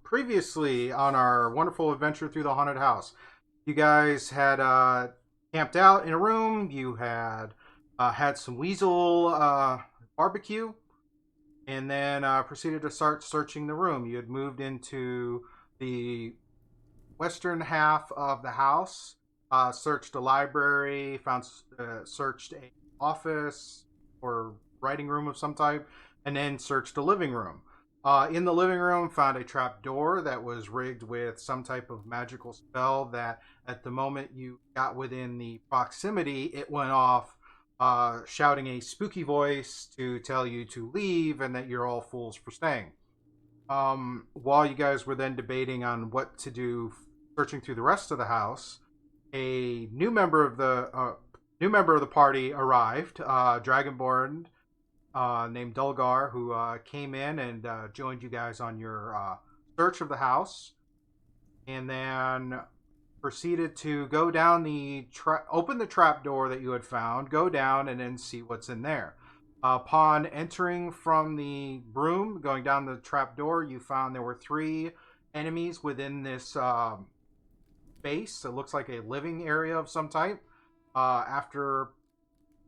previously on our wonderful adventure through the haunted house, you guys had camped out in a room. You had had some weasel barbecue, and then proceeded to start searching the room. You had moved into the western half of the house, searched a library, searched a office or writing room of some type, and then searched a living room. In the living room, found a trap door that was rigged with some type of magical spell that, at the moment you got within the proximity, it went off, shouting a spooky voice to tell you to leave and that you're all fools for staying. While you guys were then debating on what to do, searching through the rest of the house, a new member of the party arrived, Dragonborn named Dulgar, who came in and joined you guys on your search of the house, and then proceeded to go down open the trap door that you had found, go down, and then see what's in there. Upon entering from the room, going down the trap door, you found there were three enemies within this base. It looks like a living area of some type. After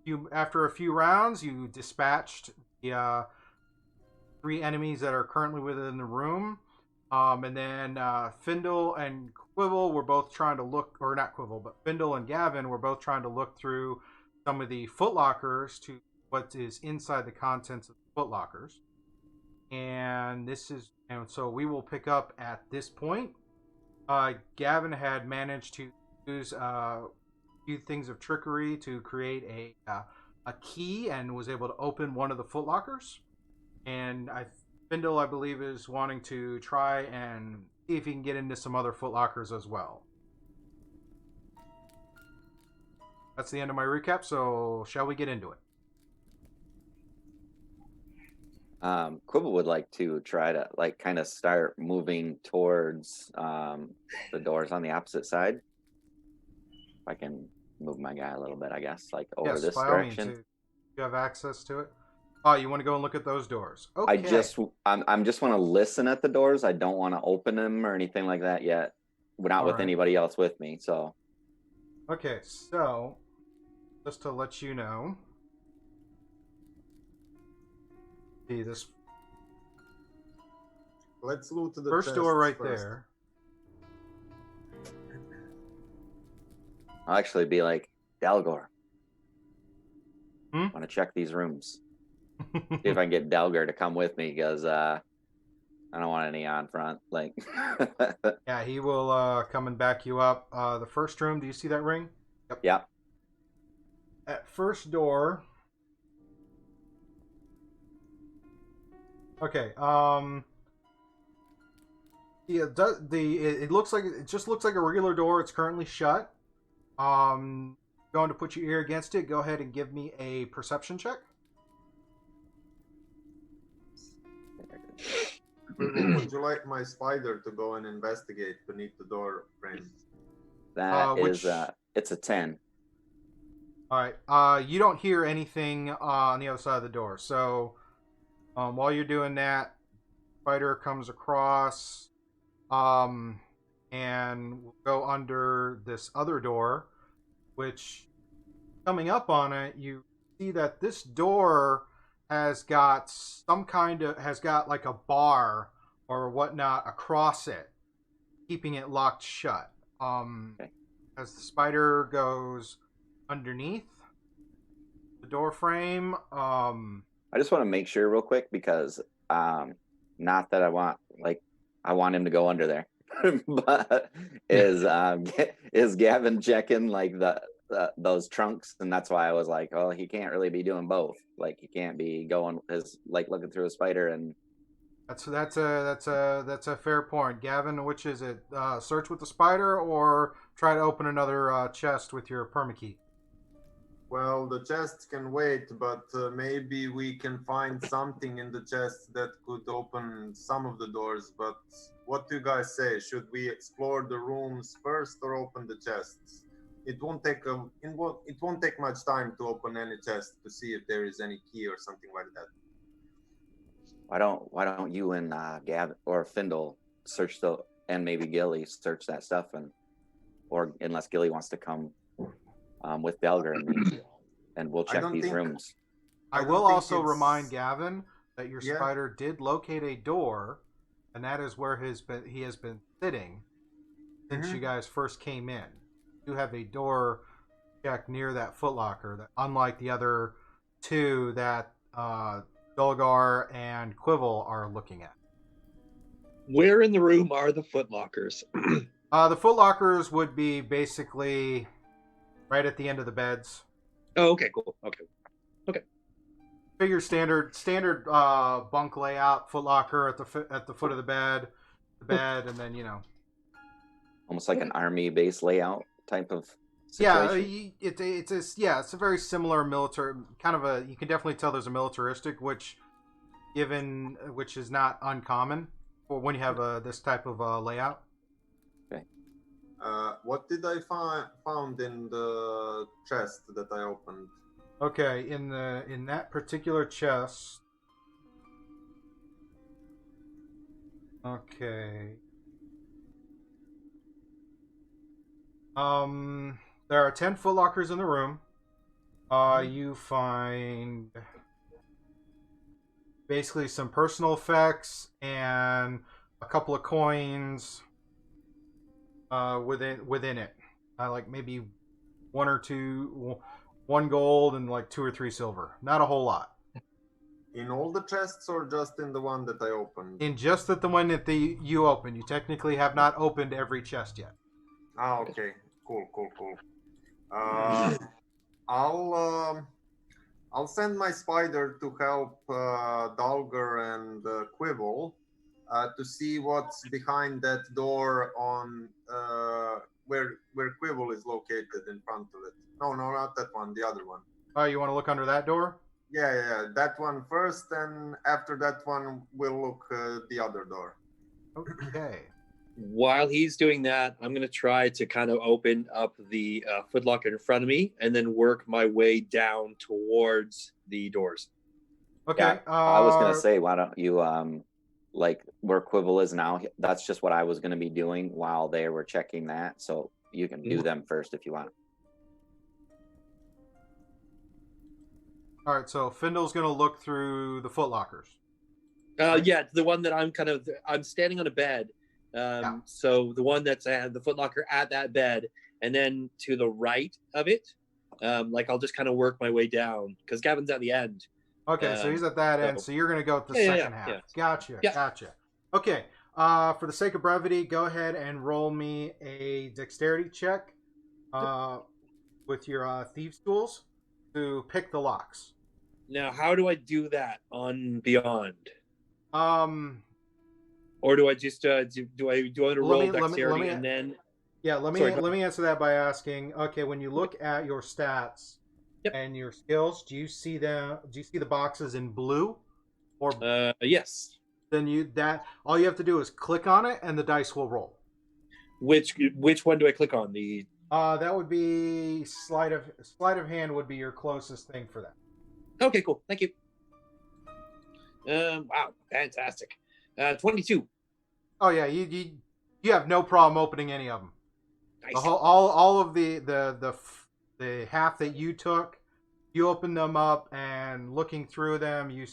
a few rounds, you dispatched the three enemies that are currently within the room. And then Findle and Quibble were both trying to look, or not Quibble, but Findle and Gavin were both trying to look through some of the footlockers to what is inside the contents of the footlockers. And so we will pick up at this point. Gavin had managed to use a few things of trickery to create a key and was able to open one of the footlockers. And Findle, I believe, is wanting to try and see if he can get into some other footlockers as well. That's the end of my recap, so shall we get into it? Quibble would like to try to kind of start moving towards the doors on the opposite side. If I can move my guy a little bit, I guess, over Yes, this by direction. all means. You have access to it. Oh, you want to go and look at those doors? Okay. I'm just want to listen at the doors. I don't want to open them or anything like that yet. We're not with anybody else with me, so. Okay, so just to let you know, see this. Let's loot the first door right first. there. I'll actually be like, Dalgor. I want to check these rooms. See if I can get Dalgor to come with me, because I don't want any on front. Yeah, he will come and back you up. The first room, do you see that ring? Yep. At first door. Okay. Yeah, it just looks like a regular door. It's currently shut. Going to put your ear against it. Go ahead and give me a perception check. Would you like my spider to go and investigate beneath the door frame? That it's a 10. All right. You don't hear anything on the other side of the door. So while you're doing that, spider comes across and will go under this other door, which, coming up on it, you see that this door has got like a bar or whatnot across it, keeping it locked shut. Okay. As the spider goes underneath the door frame, I just want to make sure real quick, because not that I want him to go under there, but is Gavin checking those trunks? And that's why I was like, oh, he can't really be doing both. He can't be going looking through a spider and. That's a fair point, Gavin. Which is it? Search with the spider or try to open another chest with your permakey? Well, the chest can wait, but maybe we can find something in the chest that could open some of the doors. But what do you guys say? Should we explore the rooms first or open the chests? It won't take much time to open any chest to see if there is any key or something like that. Why don't you and Gavin or Findle search and maybe Gilly search that stuff, or unless Gilly wants to come with Belger and me, and we'll check these rooms. I will also remind Gavin that your Yeah. spider did locate a door, and that is where he has been sitting since you guys first came in. You have a door check near that footlocker, that unlike the other two that Dulgar and Quibble are looking at. Where in the room are the footlockers? The footlockers would be basically right at the end of the beds. Oh, okay, cool. Okay. Figure standard bunk layout, footlocker at the foot of the bed, and then Almost like an army base layout type of situation. Yeah, it's a very similar military kind of a. You can definitely tell there's a militaristic, which is not uncommon for when you have this type of layout. Okay. What did I found in the chest that I opened? Okay, in that particular chest. Okay. There are 10 footlockers in the room. You find basically some personal effects and a couple of coins within it. Like maybe one gold and like 2 or 3 silver. Not a whole lot. In all the chests or just in the one that I opened? In just the one that you opened. You technically have not opened every chest yet. Ah, okay. Cool. I'll send my spider to help Dulgar and Quibble to see what's behind that door on where Quibble is located in front of it. No, not that one. The other one. Oh, you want to look under that door? Yeah. That one first, and after that one, we'll look the other door. Okay. While he's doing that, I'm going to try to kind of open up the footlocker in front of me and then work my way down towards the doors. Okay. Yeah, I was going to say, why don't you, like where Quibble is now, that's just what I was going to be doing while they were checking that. So you can do them first if you want. All right, so Findle's going to look through the footlockers. Yeah, the one that I'm standing on a bed. So the one that's the footlocker at that bed, and then to the right of it, like I'll just kind of work my way down because Gavin's at the end. Okay, so he's at that end. So you're going to go with the second half. Yeah. Gotcha. Okay, for the sake of brevity, go ahead and roll me a dexterity check with your thieves' tools to pick the locks. Now, how do I do that on Beyond? Or do I just do I want to roll dexterity and then? Yeah, let me answer that by asking. Okay, when you look at your stats and your skills, do you see the boxes in blue? Or yes. Then all you have to do is click on it, and the dice will roll. Which one do I click on? The that would be sleight of hand would be your closest thing for that. Okay, cool. Thank you. Wow, fantastic. 22. Oh yeah, you have no problem opening any of them. Nice. All of the half that you took, you open them up, and looking through them, you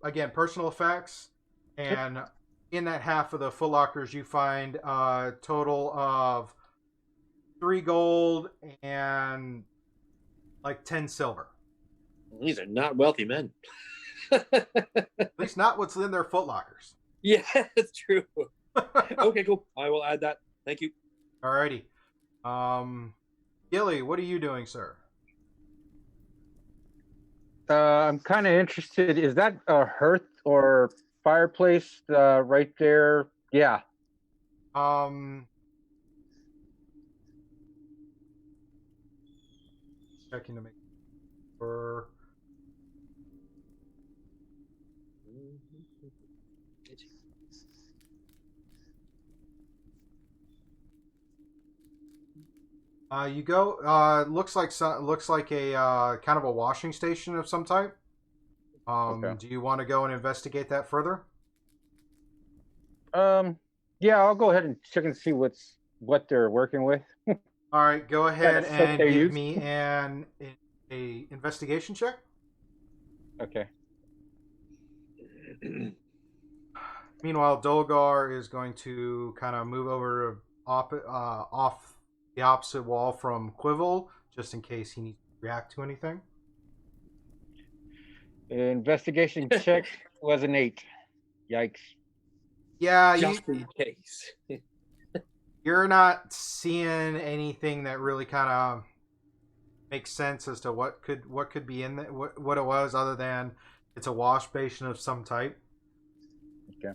again personal effects, and in that half of the footlockers, you find a total of 3 gold and like 10 silver. These are not wealthy men. At least not what's in their footlockers. Yeah, that's true. Okay, cool. I will add that. Thank you. Alrighty. Gilly, what are you doing, sir? I'm kind of interested. Is that a hearth or fireplace right there? Yeah. Checking to make sure. You go. Looks like a kind of a washing station of some type. Okay. Do you want to go and investigate that further? Yeah, I'll go ahead and check and see what they're working with. All right, go ahead Kinda soak and their give use. me a investigation check. Okay. Meanwhile, Dolgar is going to kind of move over off the opposite wall from Quivel, just in case he needs to react to anything. Investigation check was an 8. Yikes. Yeah, Just in case. you're not seeing anything that really kind of makes sense as to what could be in what it was, other than it's a wash basin of some type. Okay.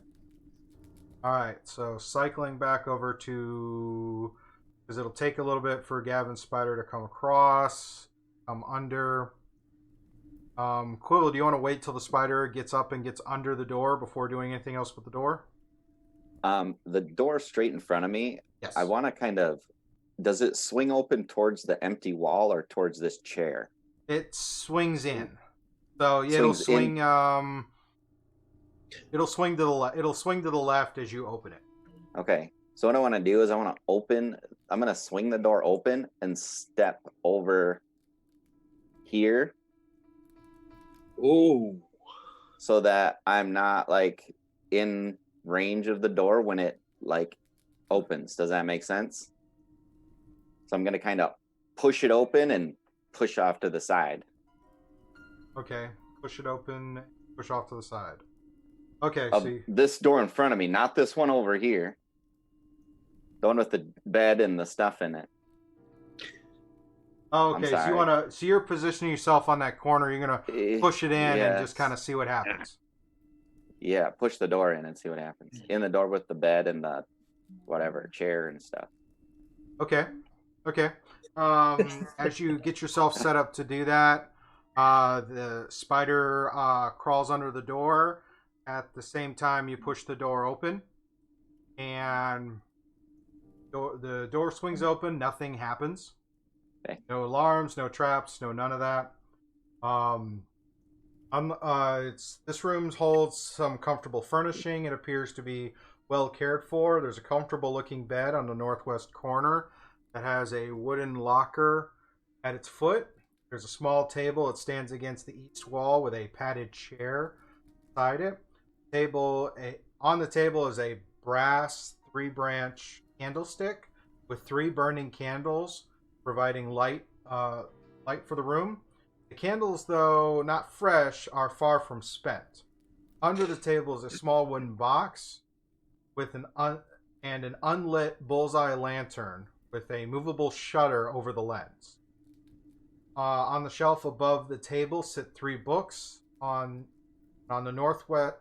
All right, so cycling back over to, because it'll take a little bit for Gavin's spider to come across, come under. Quill, do you want to wait till the spider gets up and gets under the door before doing anything else with the door? The door straight in front of me. Yes. I want to kind of. Does it swing open towards the empty wall or towards this chair? It swings in, so Swings in. it'll swing to the left. It'll swing to the left as you open it. Okay. So what I want to do is I want to open. I'm going to swing the door open and step over here Oh. so that I'm not like in range of the door when it like opens. Does that make sense? So I'm going to kind of push it open and push off to the side. Okay, push it open, push off to the side. Okay, Of see. this door in front of me, not this one over here. The one with the bed and the stuff in it. Oh, I'm okay, so sorry. you want to, so you're positioning yourself on that corner. You're gonna push it in and Yes. just kind of see what happens. Yeah, push the door in and see what happens. In the door with the bed and the whatever chair and stuff. Okay, okay. As you get yourself set up to do that, the spider crawls under the door. At the same time, you push the door open, and the door swings open. Nothing happens. Okay. No alarms, no traps, no none of that. This room holds some comfortable furnishing. It appears to be well cared for. There's a comfortable looking bed on the northwest corner that has a wooden locker at its foot. There's a small table. It stands against the east wall with a padded chair beside it. On the table is a brass 3-branch candlestick with 3 burning candles, providing light for the room. The candles, though not fresh, are far from spent. Under the table is a small wooden box with an unlit bullseye lantern with a movable shutter over the lens. On the shelf above the table sit 3 books. On the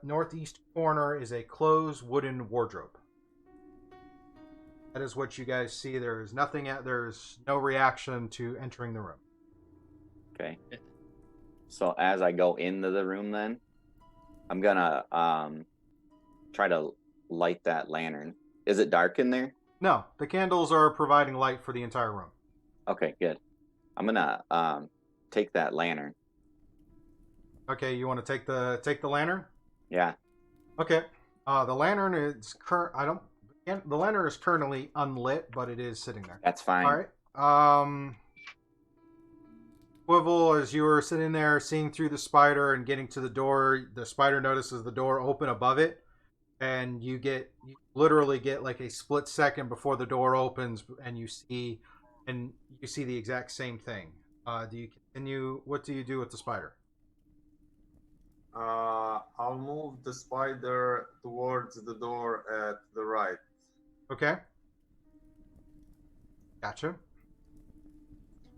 northeast corner is a closed wooden wardrobe. That is what you guys see. There's no reaction to entering the room. Okay. So as I go into the room then, I'm gonna try to light that lantern. Is it dark in there? No, the candles are providing light for the entire room. Okay, good. I'm gonna take that lantern. Okay, you want to take the lantern? Yeah. Okay. The lantern is the lantern is currently unlit, but it is sitting there. That's fine. All right. Quivel, as you were sitting there seeing through the spider and getting to the door, the spider notices the door open above it, and you literally get like a split second before the door opens, and you see the exact same thing. Do you continue? What do you do with the spider? I'll move the spider towards the door at the right. Okay. Gotcha.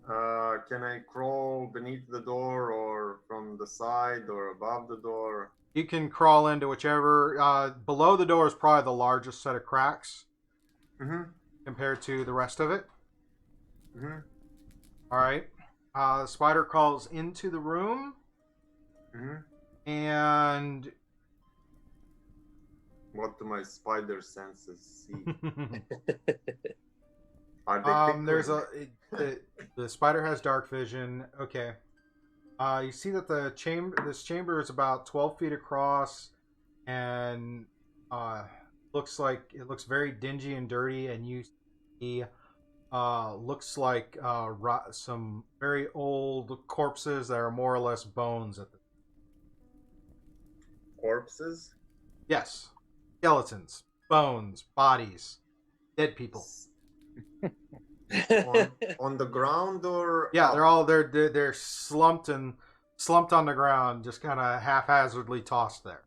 Can I crawl beneath the door or from the side or above the door? You can crawl into whichever. Below the door is probably the largest set of cracks compared to the rest of it. All right. The spider crawls into the room. And what do my spider senses see? Are they there's the spider has dark vision. Okay. You see that this chamber is about 12 feet across and looks like it looks very dingy and dirty, and you see looks like some very old corpses that are more or less bones at the Corpses? yes, skeletons, bones, bodies, dead people. On the ground or Yeah, up? they're slumped on the ground, just kind of haphazardly tossed there.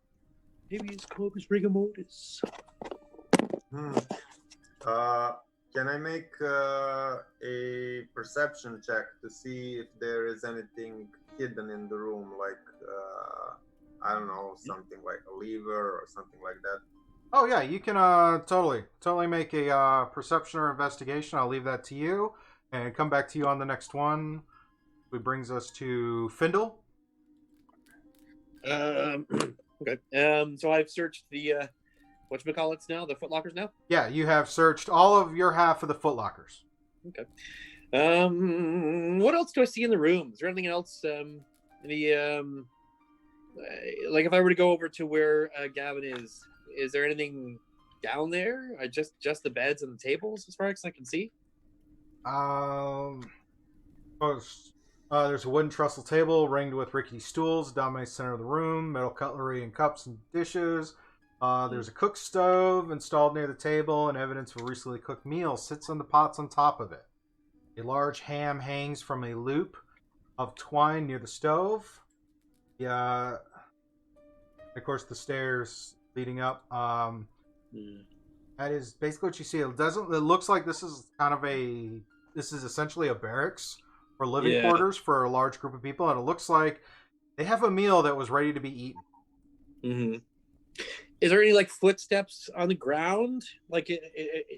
Habeas corpus rigor mortis. Hmm. Can I make a perception check to see if there is anything hidden in the room, like I don't know, something like a lever or something like that? Oh yeah, you can totally make a perception or investigation. I'll leave that to you, and come back to you on the next one. Which brings us to Findle. Okay. So I've searched the whatchamacallits now, the footlockers now. Yeah, you have searched all of your half of the footlockers. Okay. What else do I see in the room? Is there anything else? Like if I were to go over to where Gavin is there anything down there? Just the beds and the tables, as far as I can see. Most, there's a wooden trestle table ringed with rickety stools, dominates the center of the room. Metal cutlery and cups and dishes. There's a cook stove installed near the table, and evidence of a recently cooked meal sits on the pots on top of it. A large ham hangs from a loop of twine near the stove. Yeah, of course, the stairs leading up. That is basically what you see. It looks like this is essentially a barracks or living quarters for a large group of people, and it looks like they have a meal that was ready to be eaten. Mm-hmm. Is there any like footsteps on the ground? Like,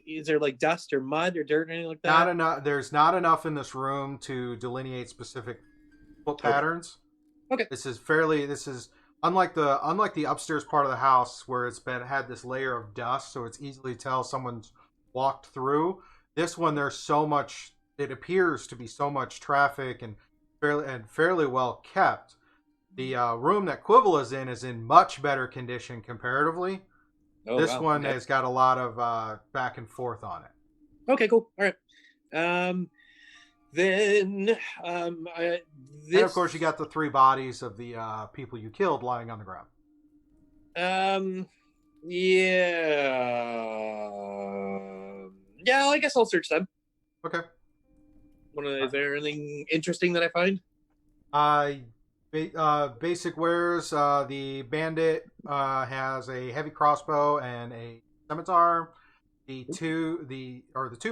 is there like dust or mud or dirt or anything like that? Not enough. There's not enough in this room to delineate specific foot patterns. Okay. This is unlike the upstairs part of the house where it's had this layer of dust, so it's easily tell someone's walked through. This one, there's so much. It appears to be so much traffic and fairly well kept. The room that Quibble is in much better condition comparatively. Oh, this wow. one Okay. has got a lot of back and forth on it. Okay, cool. All right. Then And of course, you got the 3 bodies of the people you killed lying on the ground. Yeah, I guess I'll search them. Okay. Is there anything interesting that I find? Basic wares. The bandit has a heavy crossbow and a scimitar. The two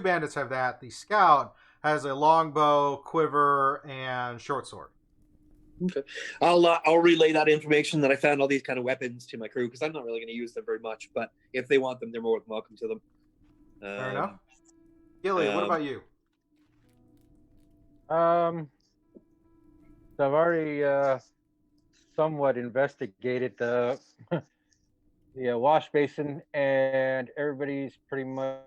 bandits have that. The scout has a longbow, quiver, and short sword. Okay, I'll relay that information that I found all these kind of weapons to my crew, because I'm not really going to use them very much. But if they want them, they're more than welcome to them. Fair enough. Gilly, what about you? So I've already somewhat investigated the the wash basin, and everybody's pretty much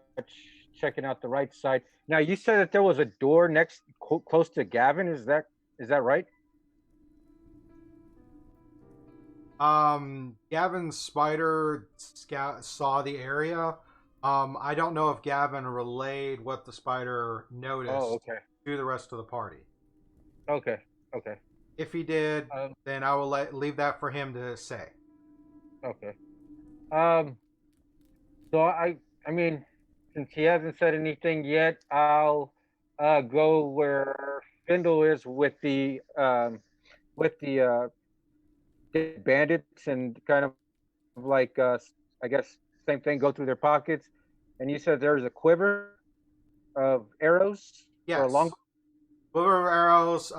checking out the right side. Now, you said that there was a door close to Gavin. Is that right? Gavin's spider saw the area. I don't know if Gavin relayed what the spider noticed to the rest of the party. Okay. If he did, then I will leave that for him to say. Okay. So I mean, since he hasn't said anything yet, I'll go where Findle is with the bandits, and kind of like I guess same thing, go through their pockets. And you said there's a quiver of arrows. Yes. Or a long quiver of arrows.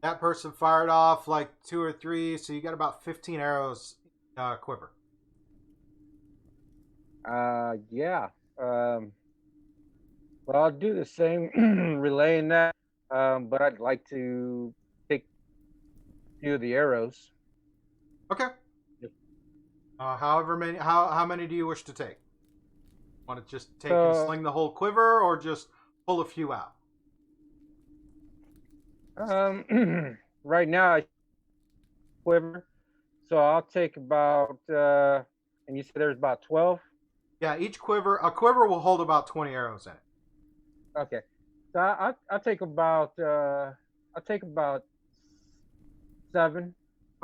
That person fired off like 2 or 3, so you got about 15 arrows quiver. Yeah. Well, I'll do the same, relaying that. But I'd like to take a few of the arrows. Okay. Yep. However many. How many do you wish to take? Want to just take and sling the whole quiver, or just pull a few out? Right now I quiver, so I'll take about And you said there's about 12? Yeah, a quiver will hold about 20 arrows in it. Okay. So I'll take about 7.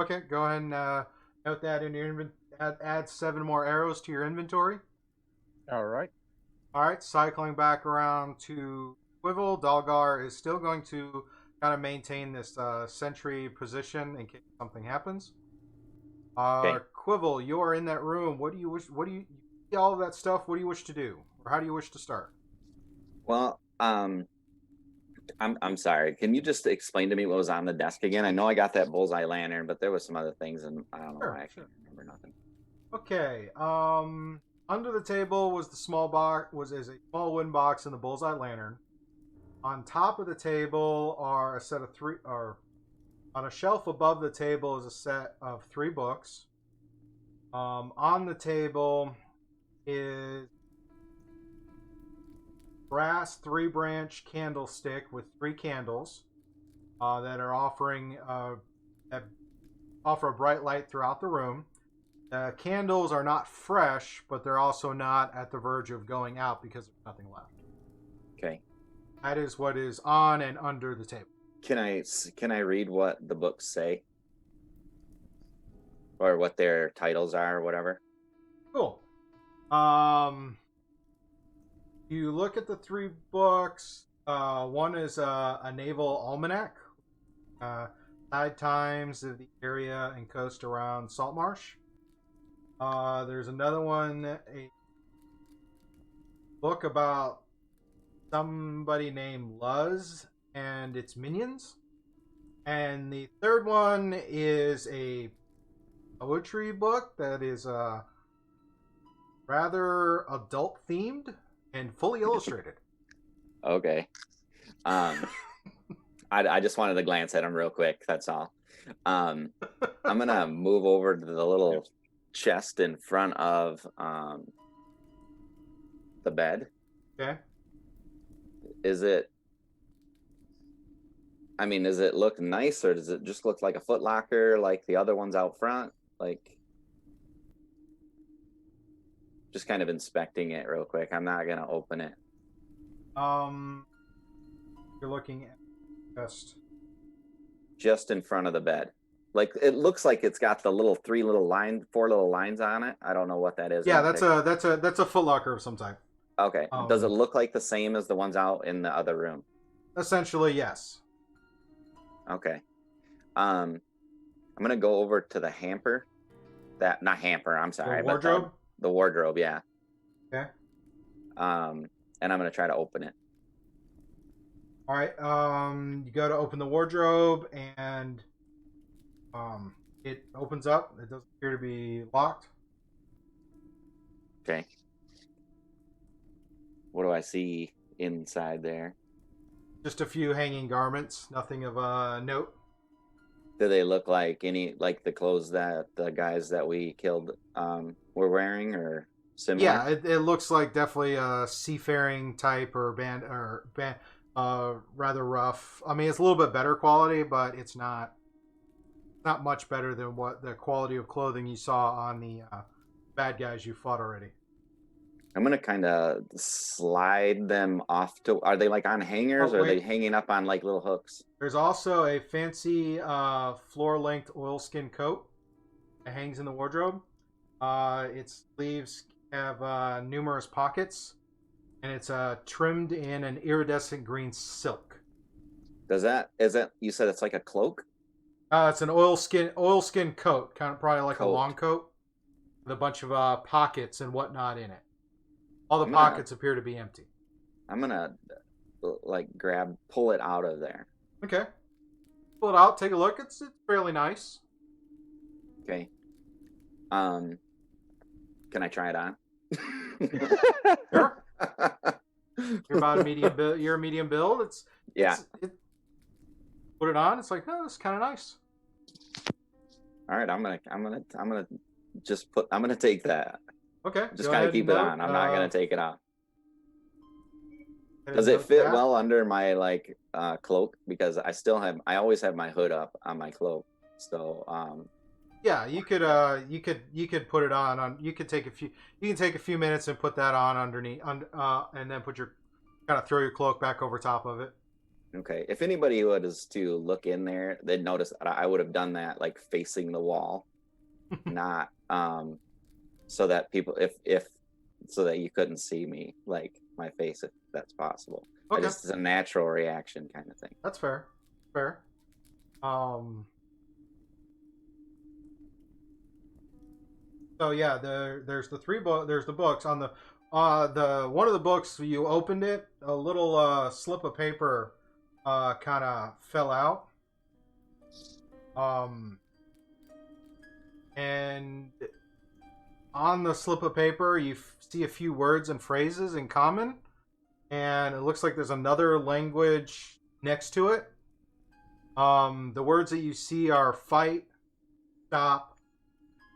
Okay, go ahead and note that in your add 7 more arrows to your inventory. All right. All right, cycling back around to Quivel, Dalgar is still going to kind of maintain this sentry position in case something happens. Okay. Quivel, you are in that room. What do you wish? What do you see all of that stuff? What do you wish to do, or how do you wish to start? Well, I'm sorry. Can you just explain to me what was on the desk again? I know I got that bullseye lantern, but there was some other things, and I don't know why I can't remember nothing. Okay. Under the table was the small box. Is a small wooden box and the bullseye lantern. On top of the table are a set of 3. Or on a shelf above the table is a set of 3 books. On the table is brass 3-branch candlestick with 3 candles that are that offer a bright light throughout the room. The candles are not fresh, but they're also not at the verge of going out because there's nothing left. Okay. That is what is on and under the table. Can I read what the books say, or what their titles are, or whatever? Cool. You look at the 3 books. One is a naval almanac, tide times of the area and coast around Saltmarsh. There's another one, a book about somebody named Luz and its minions. And the third one is a poetry book that is rather adult themed and fully illustrated. Okay. I just wanted to glance at them real quick. That's all. I'm gonna move over to the little chest in front of the bed. Okay. Does it look nice, or does it just look like a foot locker like the other ones out front? Like, just kind of inspecting it real quick. I'm not gonna open it. You're looking at just in front of the bed. Like, it looks like it's got the little 4 little lines on it. I don't know what that is. Yeah, that's a foot locker of some type. Okay. Does it look like the same as the ones out in the other room? Essentially, yes. Okay. I'm gonna go over to the hamper. Not hamper. I'm sorry. The wardrobe. But the wardrobe. Yeah. Okay. And I'm gonna try to open it. All right. You go to open the wardrobe, and it opens up. It doesn't appear to be locked. Okay. What do I see inside there? Just a few hanging garments. Nothing of note. Do they look like the clothes that the guys that we killed were wearing, or similar? Yeah, it looks like definitely a seafaring type or rather rough. I mean, it's a little bit better quality, but it's not much better than what the quality of clothing you saw on the bad guys you fought already. I'm gonna kind of slide them off to. Are they like on hangers, or are they hanging up on like little hooks? There's also a fancy floor-length oilskin coat that hangs in the wardrobe. Its sleeves have numerous pockets, and it's trimmed in an iridescent green silk. Is that you said it's like a cloak? It's an oilskin coat, kind of probably like a long coat, with a bunch of pockets and whatnot in it. All the pockets appear to be empty. I'm gonna pull it out of there. Okay. Pull it out, take a look. It's fairly nice. Okay. Can I try it on? Sure. You're about a medium build. You're a medium build. Put it on. It's like, oh, it's kind of nice. All right, I'm gonna take that. Okay. Just kind of keep it on. I'm not gonna take it off. Does it fit well under my cloak? Because I always have my hood up on my cloak. So Yeah, you could put it on you could take a few you can take a few minutes and put that on underneath and then put your kind of throw your cloak back over top of it. Okay. If anybody was to look in there, they'd notice that I would have done that like facing the wall, not so that people if so that you couldn't see me like my face if that's possible. Okay. Just as a natural reaction kind of thing. That's fair. Fair. So yeah, there's the there's the books on the one of the books you opened it, a little slip of paper kind of fell out. And on the slip of paper you see a few words and phrases in common, and it looks like there's another language next to it. The words that you see are fight, stop,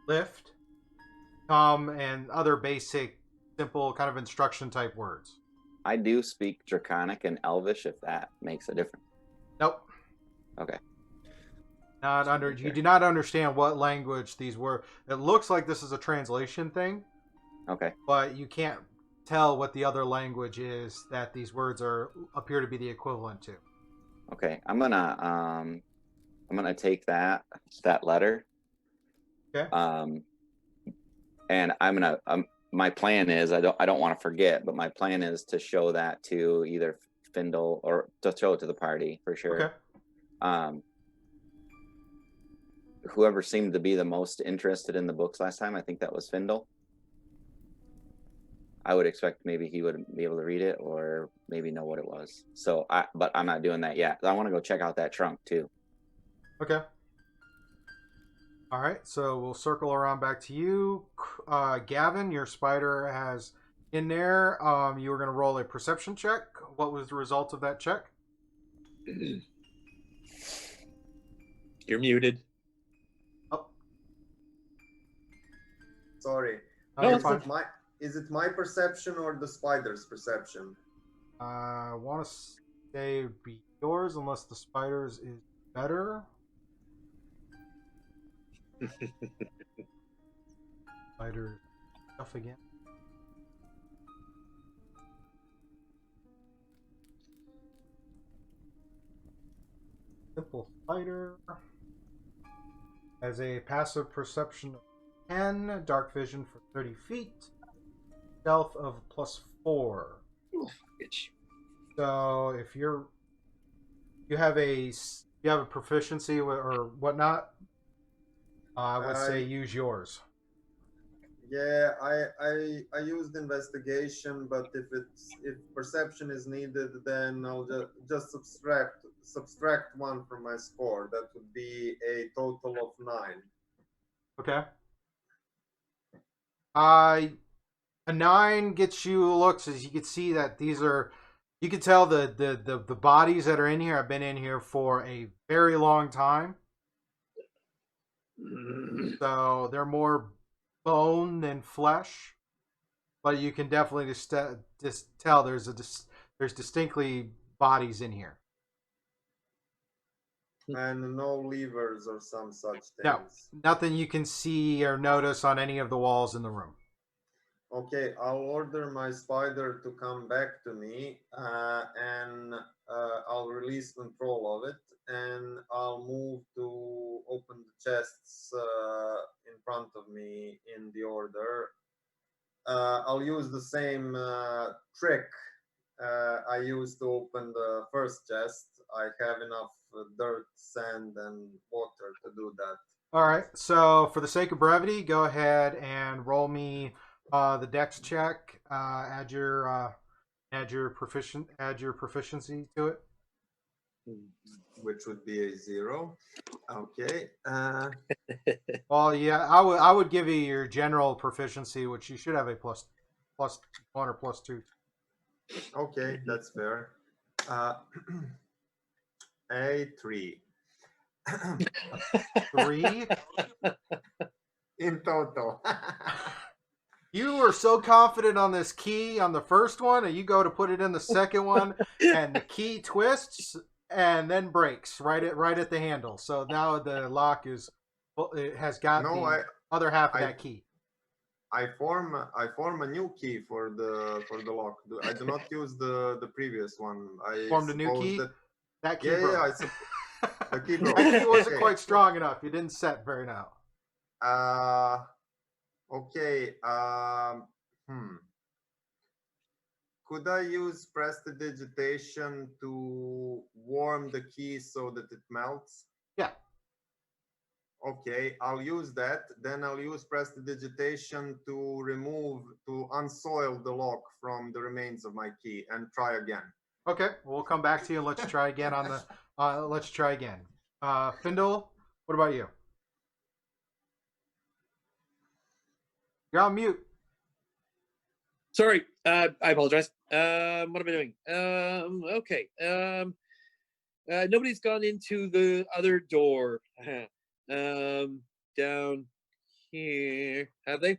lift, come, and other basic, simple kind of instruction type words. I do speak Draconic and Elvish if that makes a difference. Nope. Okay. Not under. You do not understand what language these were. It looks like this is a translation thing, Okay. but you can't tell what the other language is that these words appear to be the equivalent to. Okay. I'm gonna take that letter. Okay. And my plan is I don't want to forget, but my plan is to show that to either Findle or to show it to the party for sure. Okay. Whoever seemed to be the most interested in the books last time, I think that was Findle. I would expect maybe he would be able to read it or maybe know what it was. But I'm not doing that yet. I want to go check out that trunk too. Okay. All right, so we'll circle around back to you. Gavin, your spider has in there. You were going to roll a perception check. What was the result of that check? You're muted. Oh. Sorry. No, is, it's fine. Is it my perception or the spider's perception? I want to say it would be yours unless the spider's is better. Spider stuff again. Simple spider has a passive perception of 10, dark vision for 30 feet, stealth of +4. Bitch. So if you have a proficiency or whatnot, I would say use yours. Yeah, I used investigation, but if perception is needed, then I'll just subtract 1 from my score. That would be a total of 9. Okay. A 9 gets you looks, as you can see that these are. You can tell the bodies that are in here have been in here for a very long time. So they're more bone than flesh, but you can definitely just tell there's distinctly bodies in here. And no levers or some such things. No, nothing you can see or notice on any of the walls in the room. Okay, I'll order my spider to come back to me, and I'll release control of it, and I'll move to open the chests in front of me in the order. I'll use the same trick I used to open the first chest. I have enough dirt, sand, and water to do that. All right, so for the sake of brevity, go ahead and roll me the dex check. Add your proficiency to it. Which would be a 0. Okay. Well, yeah, I would give you your general proficiency, which you should have a plus 1 or +2. Okay, that's fair. A 3. 3 in total. You were so confident on this key on the first one, and you go to put it in the second one, and the key twists and then breaks right at the handle. So now the lock is Well, it has got No, the other half of I- that key. I form a new key for the lock. I do not use the previous one. I Formed a new suppose key. that That key yeah, broke. the key broke. That key wasn't Okay. quite strong enough. You didn't set very well. Okay. Could I use prestidigitation to warm the key so that it melts? Yeah. Okay, I'll use that. Then I'll use prestidigitation to unsoil the lock from the remains of my key and try again. Okay, we'll come back to you. Let's try again on the. Let's try again. Findle, what about you? You're on mute. Sorry, I apologize. What am I doing? Okay. Nobody's gone into the other door. Down here. Have they?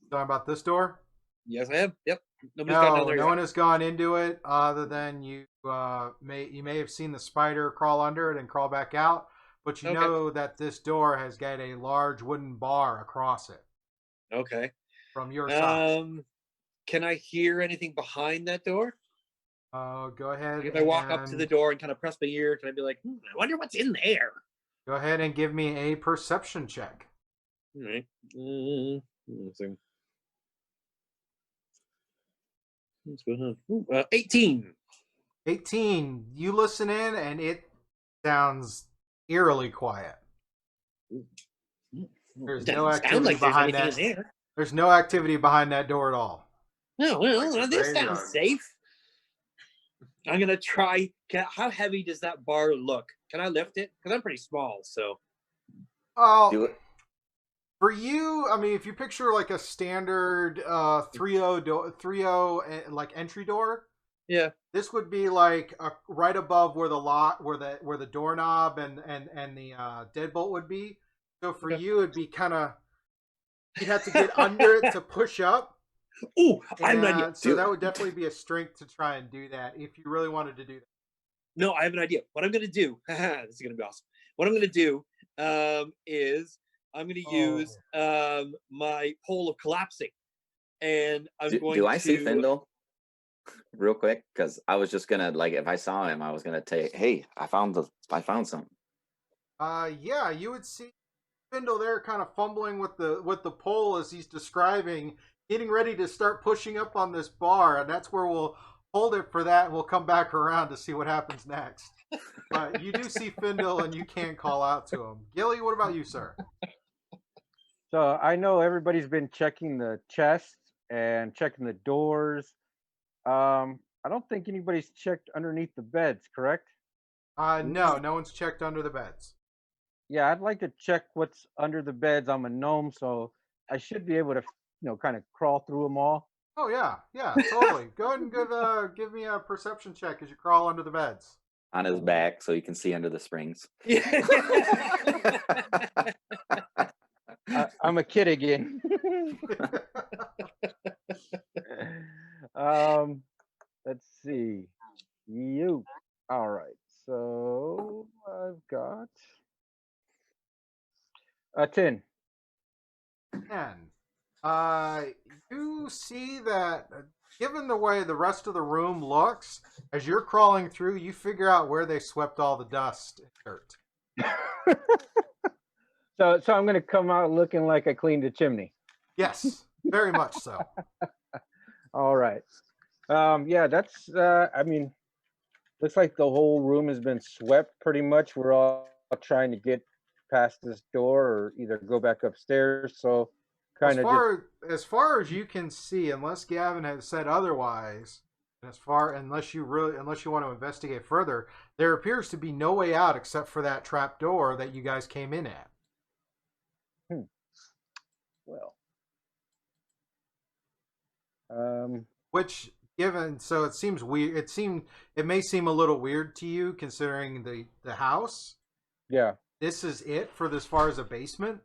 Talking about this door? Yes, I have. Yep. Nobody's gone down No, there no yet. one has gone into it other than you. May have seen the spider crawl under it and crawl back out, but you Okay. know that this door has got a large wooden bar across it Okay. from your side. Can I hear anything behind that door? Go ahead. If I walk up to the and- door and kind of press my ear, can I be like, I wonder what's in there? Go ahead and give me a perception check. All right. Let's see. What's going on? 18. 18. You listen in, and it sounds eerily quiet. There's no Doesn't sound activity like there's behind anything that. in there. There's no activity behind that door at all. No, well, Like a this graveyard. sounds safe. I'm gonna try. How heavy does that bar look? Can I lift it? Because I'm pretty small. So Oh, Do it. for you, I mean, if you picture like a standard 3.0 like entry door, yeah. this would be like right above where the lock, where the doorknob and the deadbolt would be. So for Okay. you, it'd be kind of you'd have to get under it to push up. Oh, I have an idea. And so that would definitely be a strength to try and do that if you really wanted to do that. No, I have an idea. What I'm gonna do. This is gonna be awesome. What I'm gonna do is I'm gonna use my pole of collapsing, and I'm going Do I see to. Findle real quick? Because I was just gonna like, if I saw him, I was gonna take, hey, I found something. Yeah, you would see Spindle there kind of fumbling with the pole as he's describing, getting ready to start pushing up on this bar, and that's where we'll hold it for that, and we'll come back around to see what happens next. But you do see Findle, and you can call out to him. Gilly, what about you, sir? So I know everybody's been checking the chests and checking the doors. I don't think anybody's checked underneath the beds, correct? No one's checked under the beds. Yeah, I'd like to check what's under the beds. I'm a gnome, so I should be able to, kind of crawl through them all. Oh yeah, totally. Go ahead and give me a perception check as you crawl under the beds. On his back, so you can see under the springs. I'm a kid again. Let's see. You. All right. So I've got a 10. 10. You see that, given the way the rest of the room looks, as you're crawling through, you figure out where they swept all the dust and dirt. So I'm gonna come out looking like I cleaned a chimney. Yes, very much so. All right. Yeah, that's I mean, looks like the whole room has been swept pretty much. We're all trying to get past this door or either go back upstairs. So kind of As far as you can see, unless Gavin has said otherwise, and unless you want to investigate further, there appears to be no way out except for that trap door that you guys came in at. well. Which, given, so it seems weird. It may seem a little weird to you considering the house. Yeah. This is it for as far as a basement.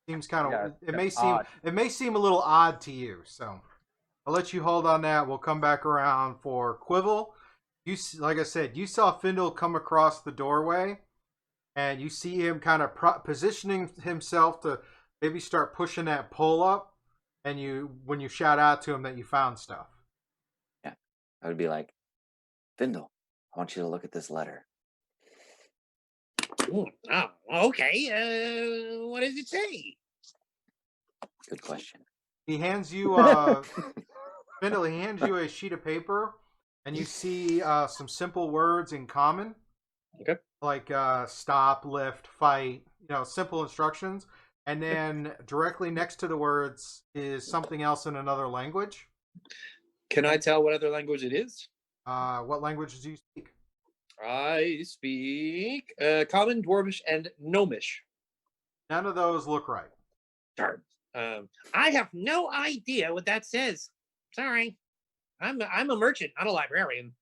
Seems kind of. Yeah, it may that's seem. odd. It may seem a little odd to you. So, I'll let you hold on that. We'll come back around for Quibble. Like I said, you saw Findle come across the doorway, and you see him kind of positioning himself to maybe start pushing that pole up. And when you shout out to him that you found stuff. Yeah, I would be like, Findle, I want you to look at this letter. Oh, okay. What does it say? Good question. He hands you Findle, he hands you a sheet of paper, and you see some simple words in common. Okay. Like stop, lift, fight, simple instructions. And then directly next to the words is something else in another language. Can I tell what other language it is? What languages do you speak? I speak Common, Dwarvish, and Gnomish. None of those look right. Darn. I have no idea what that says. Sorry. I'm a merchant, not a librarian.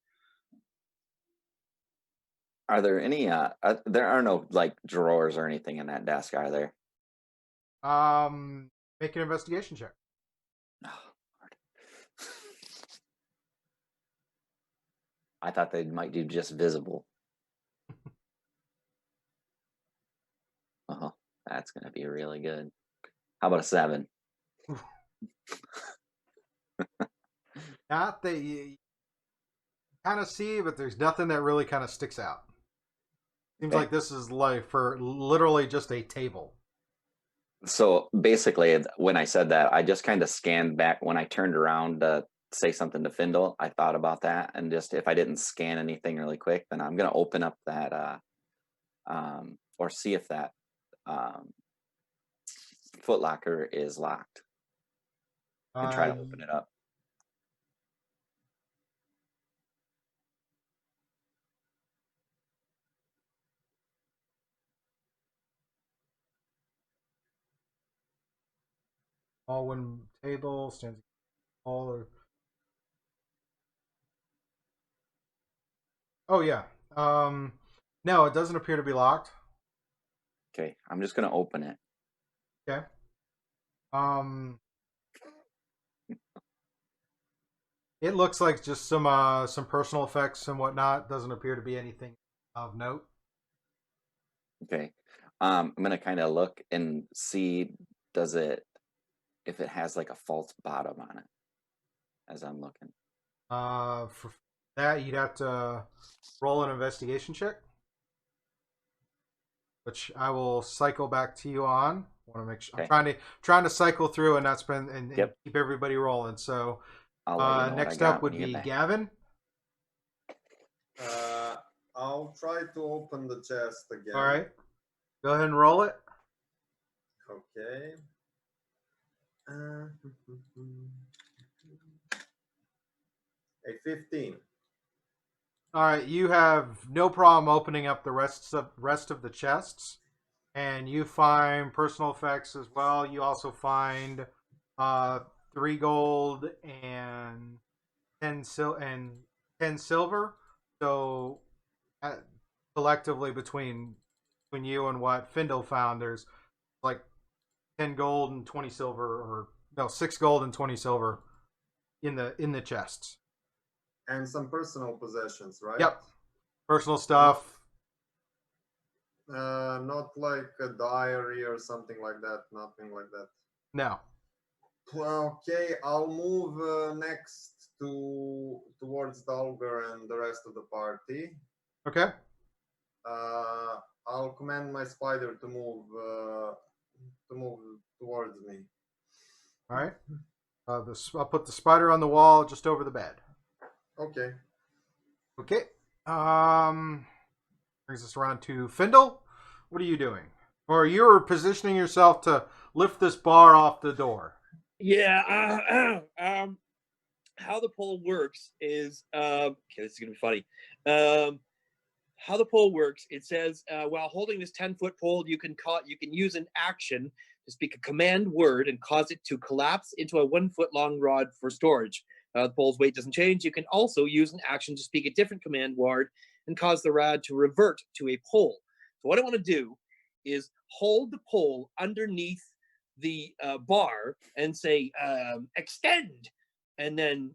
Are there any? There are no like drawers or anything in that desk, are there? Make an investigation check. Oh, Lord. I thought they might do just visible. Oh, that's gonna be really good. How about a 7? Not that you kind of see, but there's nothing that really kind of sticks out. Seems Okay. like this is like for literally just a table. So basically, when I said that, I just kind of scanned back. When I turned around to say something to Findle, I thought about that, and just if I didn't scan anything really quick, then I'm gonna open up that or see if that footlocker is locked and try to open it up. All one table stands all. Oh yeah. No, it doesn't appear to be locked. Okay, I'm just gonna open it. Okay. Um, it looks like just some personal effects and whatnot. Doesn't appear to be anything of note. Okay, I'm gonna kind of look and see if it has like a false bottom on it as I'm looking. For that, you'd have to roll an investigation check, which I will cycle back to you on. Want to make sure Okay. I'm trying to cycle through and not spend and Yep. keep everybody rolling. So I'll let you know what I next got up would when you be get back. Gavin. I'll try to open the chest again. All right, go ahead and roll it. Okay. A 15. All right, you have no problem opening up the rest of the chests, and you find personal effects as well. You also find 3 gold and 10 silver. So collectively between you and what Findle found, there's like 10 gold and 20 silver, or no, 6 gold and 20 silver in the chests. And some personal possessions, right? Yep. Personal stuff. Not like a diary or something like that. Nothing like that. No. Okay, I'll move next towards Dalgar and the rest of the party. Okay. I'll command my spider to move towards me. All right. I'll put the spider on the wall just over the bed. Okay. Okay. Brings us around to Findle. What are you doing? Or you're positioning yourself to lift this bar off the door. Yeah. How the pole works is okay. This is gonna be funny. How the pole works, it says while holding this 10-foot pole, you can use an action to speak a command word and cause it to collapse into a 1-foot long rod for storage. The pole's weight doesn't change. You can also use an action to speak a different command word and cause the rod to revert to a pole. So what I want to do is hold the pole underneath the bar and say extend, and then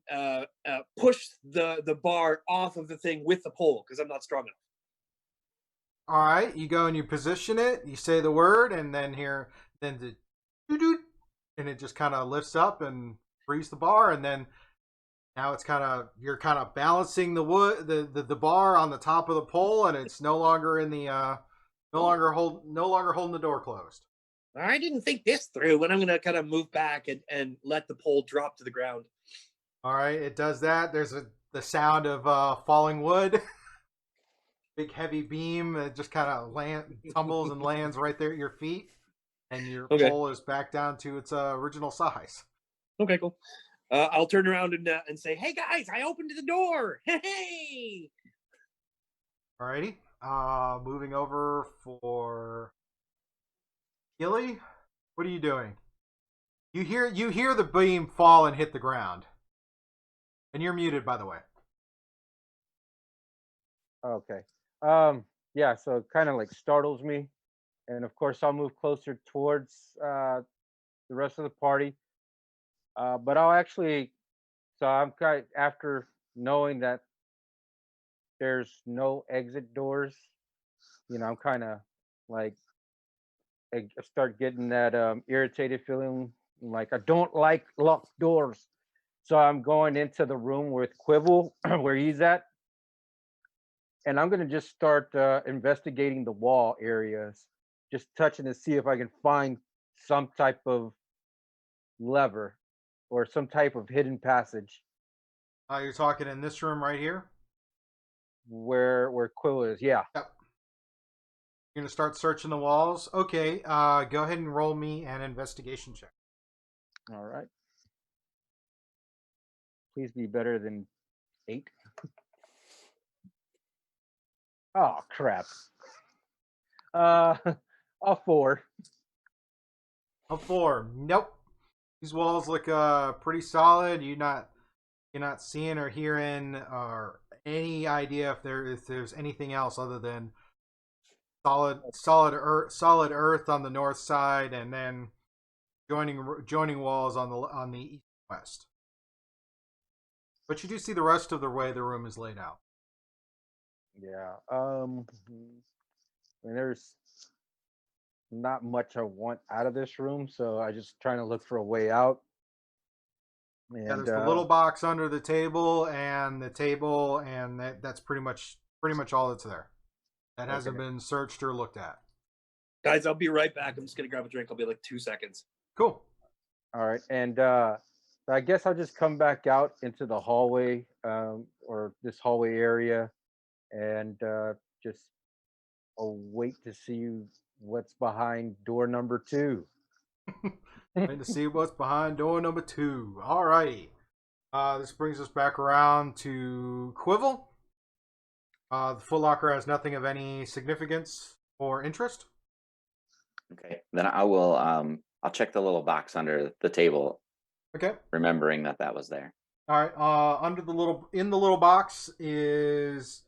push the bar off of the thing with the pole because I'm not strong enough. All right, you go and you position it. You say the word, and then the doo-doo, and it just kind of lifts up and frees the bar, and then now you're kind of balancing the bar on the top of the pole, and it's no longer in the no longer holding the door closed. I didn't think this through, and I'm gonna kind of move back and let the pole drop to the ground. All right, it does that. There's the sound of falling wood. Big heavy beam that just kind of tumbles and lands right there at your feet, and your Okay. pole is back down to its original size. Okay, cool. I'll turn around and say, "Hey guys, I opened the door! Hey!" Alrighty. Moving over for Gilly. What are you doing? You hear the beam fall and hit the ground, and you're muted, by the way. Okay. Yeah, so it kind of like startles me. And of course, I'll move closer towards the rest of the party. But I'll actually, so I'm kind after knowing that there's no exit doors, I'm kind of like, I start getting that irritated feeling like I don't like locked doors. So I'm going into the room with Quibble where he's at, and I'm gonna just start investigating the wall areas, just touching to see if I can find some type of lever or some type of hidden passage You're talking in this room right here. where Quill is. Yeah. Yep. You're gonna start searching the walls. Okay. Go ahead and roll me an investigation check. All right. Please be better than 8. Oh crap. Uh, a 4. A 4. Nope. These walls look pretty solid. You're not seeing or hearing or any idea if there's anything else other than solid earth on the north side, and then joining walls on the east and west. But you do see the rest of the way the room is laid out. Yeah. And there's not much I want out of this room, so I just trying to look for a way out. Yeah, And there's the little box under the table, and that's pretty much all that's there. That hasn't been searched or looked at. Guys, I'll be right back. I'm just gonna grab a drink. I'll be like 2 seconds. Cool. all right, and I guess I'll just come back out into the hallway, or this hallway area, and just wait to see what's behind door number 2. Waiting to see what's behind door number 2. All righty. This brings us back around to Quivel. The Footlocker has nothing of any significance or interest. Okay. Then I will I'll check the little box under the table, Okay. remembering that was there. All right. In the little box is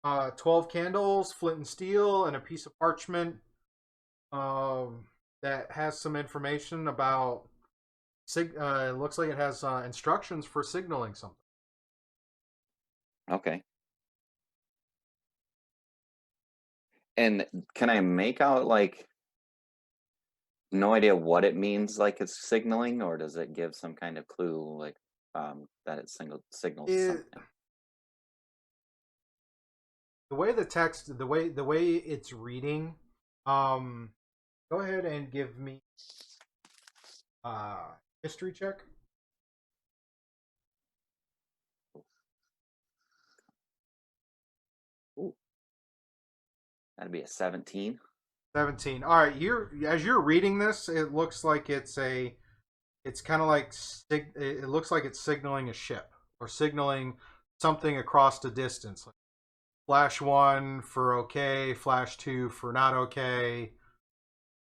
12 candles, flint and steel, and a piece of parchment that has some information about it looks like it has instructions for signaling something. Okay. And can I make out like no idea what it means, like it's signaling, or does it give some kind of clue, like that it signals something? The way the text, the way it's reading, go ahead and give me history check. Ooh. That'd be a 17. 17. All right, as you're reading this, it looks like it's kind of like it looks like it's signaling a ship or signaling something across the distance. Like flash 1 for okay, flash 2 for not okay,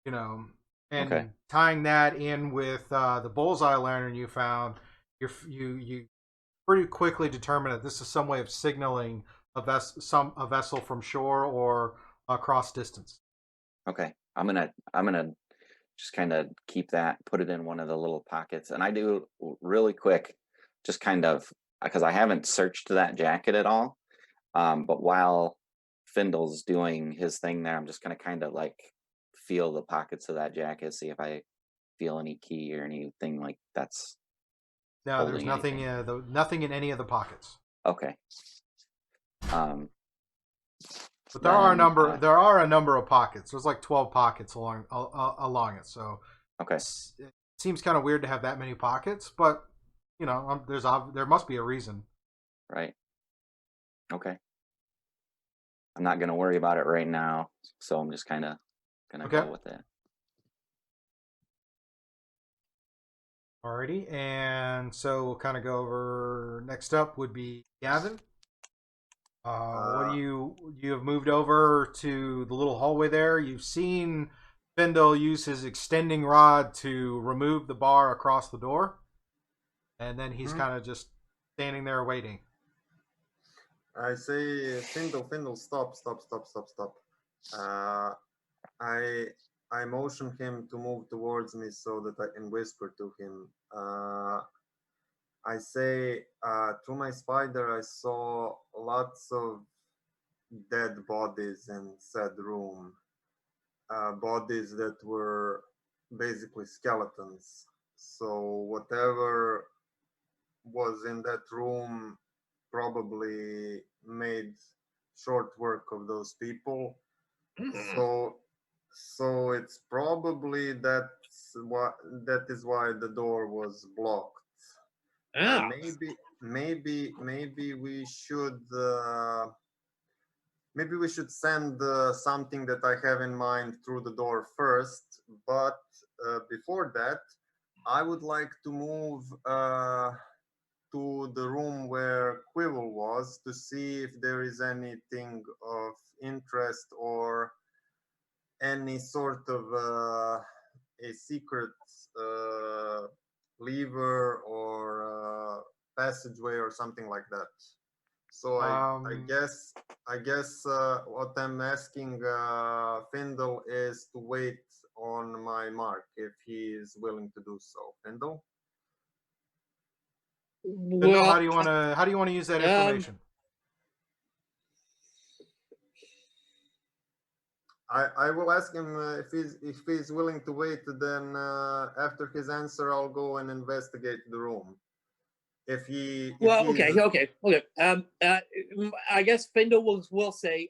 and Okay. tying that in with the bullseye lantern you found, you pretty quickly determine that this is some way of signaling a vessel from shore or across distance. Okay. I'm gonna just kind of keep that, put it in one of the little pockets, and I do really quick, just kind of because I haven't searched that jacket at all. But while Findle's doing his thing there, I'm just gonna kind of like feel the pockets of that jacket, see if I feel any key or anything like that's No, there's holding nothing. anything. Nothing in any of the pockets. Okay. Um, But there are a then number. There are a number of pockets. There's like 12 pockets along it. So okay. it seems kind of weird to have that many pockets. But you know, there must be a reason. Right. Okay. I'm not gonna worry about it right now, so I'm just kind of gonna Okay. go with it. Alrighty, and so we'll kind of go over. Next up would be Gavin. What do you have moved over to the little hallway there? You've seen Findle use his extending rod to remove the bar across the door, and then he's kind of just standing there waiting. I say, Findle, stop. I motion him to move towards me so that I can whisper to him. I say, through my spider, I saw lots of dead bodies in said room. Bodies that were basically skeletons. So whatever was in that room probably made short work of those people. So it's probably that is why the door was blocked. Ah. Maybe we should send something that I have in mind through the door first. But before that, I would like to move to the room where Quibble was to see if there is anything of interest or any sort of a secret lever or passageway or something like that. So I guess what I'm asking Findle is to wait on my mark if he is willing to do so. Findle? Findle, Well, how do you want to use that information? I will ask him if he's willing to wait. Then after his answer, I'll go and investigate the room. Okay. I guess Findle will say,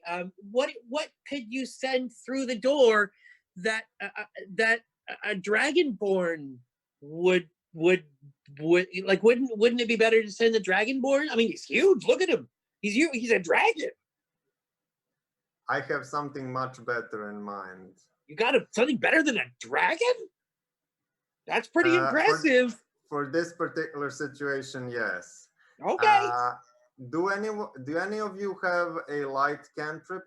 what could you send through the door that that a dragonborn would like? Wouldn't it be better to send the dragonborn? I mean, he's huge. Look at him. He's a dragon. I have something much better in mind. You got something better than a dragon? That's pretty impressive. For this particular situation, yes. Okay. Do any of you have a light cantrip?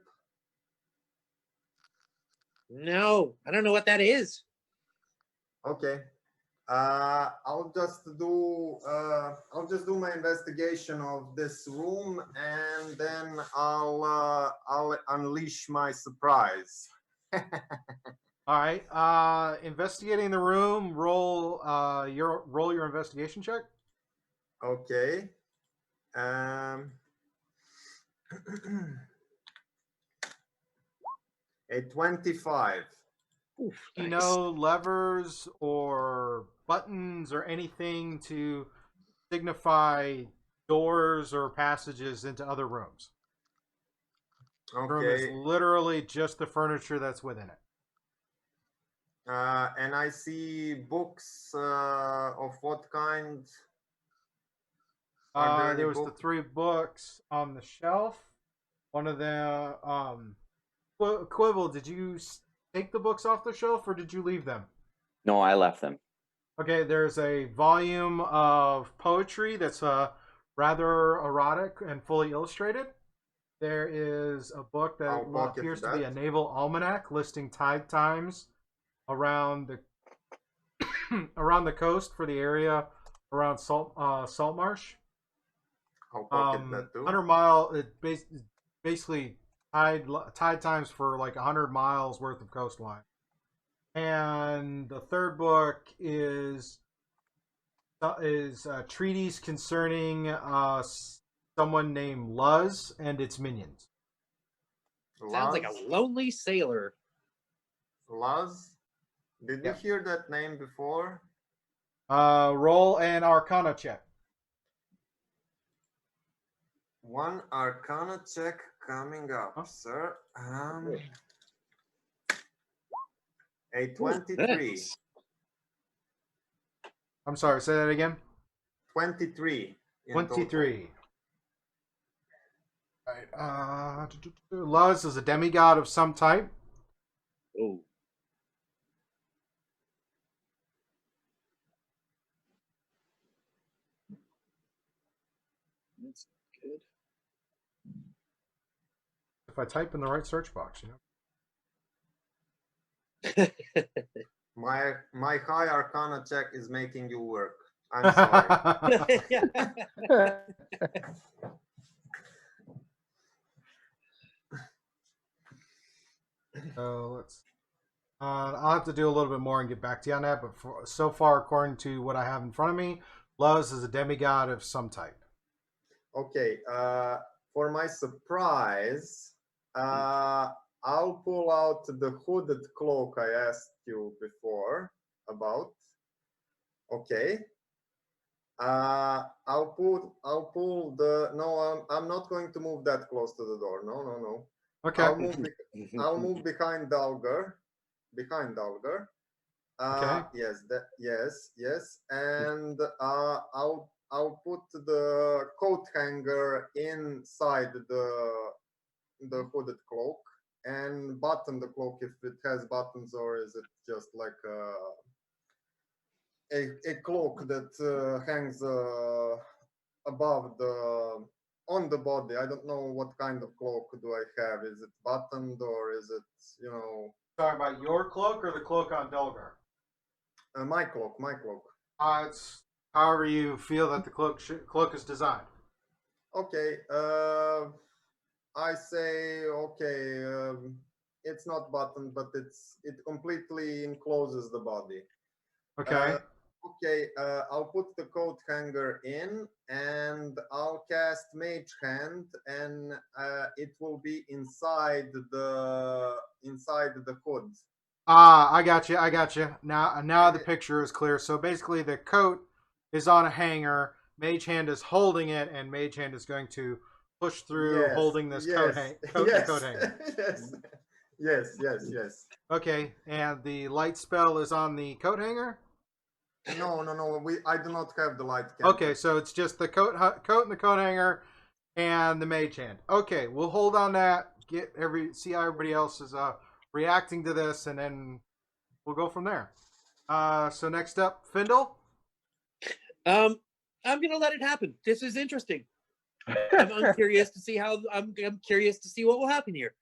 No, I don't know what that is. Okay. I'll just do my investigation of this room, and then I'll unleash my surprise. All right. Investigating the room. Roll your investigation check. Okay. A 25. Oof, You nice. know levers or buttons or anything to signify doors or passages into other rooms. The room is Okay. literally just the furniture that's within it. And I see books of what kind? There was the 3 books on the shelf. One of them, Quibble, did you take the books off the shelf or did you leave them? No, I left them. Okay, there's a volume of poetry that's rather erotic and fully illustrated. There is a book that appears to be a naval almanac listing tide times around the around the coast for the area around Salt Marsh. I'll pocket that too. 100 mile. Basically tide times for like 100 miles worth of coastline. And the third book is treaties concerning someone named Luz and its minions. Sounds like a lonely sailor. Laz? Did you Yeah. hear that name before? Roll an Arcana check. One Arcana check coming up, Huh? sir. A 23. Nice. I'm sorry, say that again. 23 in total. 23. All right. Luz is a demigod of some type. Oh. That's good. If I type in the right search box, My high Arcana check is making you work. I'm sorry. So let's. I'll have to do a little bit more and get back to you on that. But so far, according to what I have in front of me, Luz is a demigod of some type. Okay. For my surprise, I'll pull out the hooded cloak I asked you before about. Okay. I'll pull the. No, I'm not going to move that close to the door. No. Okay. I'll move behind Dalgar. Okay. Yes. And I'll put the coat hanger inside the hooded cloak and button the cloak if it has buttons, or is it just like a cloak that hangs above on the body. I don't know what kind of cloak do I have. Is it buttoned or is it, Talking about your cloak or the cloak on Delgar? my cloak? It's however you feel that the cloak is designed. Okay. I say okay. It's not buttoned, but it completely encloses the body. Okay. Okay, I'll put the coat hanger in and I'll cast Mage Hand, and it will be inside the hood. I got you. Now the picture is clear. So basically, the coat is on a hanger. Mage Hand is holding it, and Mage Hand is going to push through, holding this coat hanger. Yes. Okay, and the light spell is on the coat hanger. No. I do not have the light cantrip. Okay, so it's just the coat and the coat hanger, and the Mage Hand. Okay, we'll hold on that. See how everybody else is reacting to this, and then we'll go from there. So next up, Findle. I'm gonna let it happen. This is interesting. I'm curious to see how. I'm curious to see what will happen here.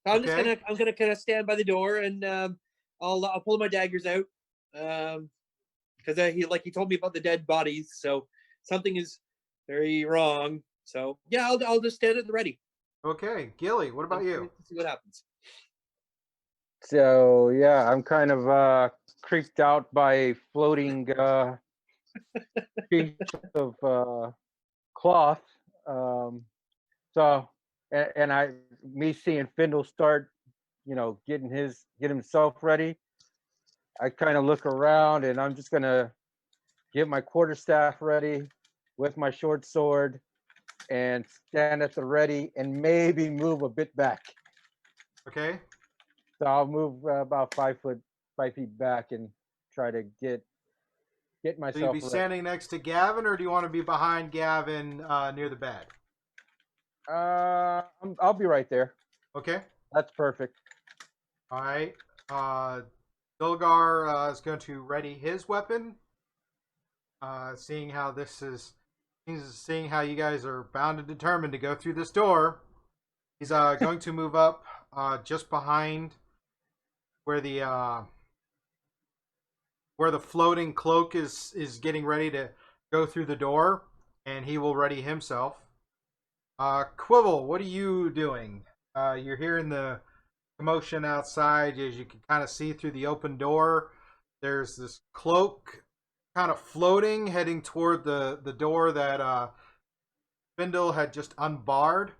I'm gonna kind of stand by the door and I'll pull my daggers out because he told me about the dead bodies, so something is very wrong. So yeah, I'll just stand at the ready. Okay, Gilly, what about you? See what happens. So yeah, I'm kind of creeped out by a floating piece of cloth. So me seeing Findle start, get himself ready. I kind of look around and I'm just gonna get my quarterstaff ready with my short sword and stand at the ready and maybe move a bit back. Okay. So I'll move about 5 feet back and try to get myself. So you'll be ready. standing next to Gavin, or do you want to be behind Gavin near the bed? I'll be right there. Okay. That's perfect. All right. Dulgar is going to ready his weapon. Seeing how you guys are bound and determined to go through this door, he's going to move up just behind where the floating cloak is getting ready to go through the door, and he will ready himself. Quibble, what are you doing? You're hearing the commotion outside. As you can kind of see through the open door, there's this cloak kind of floating, heading toward the door that Findle had just unbarred,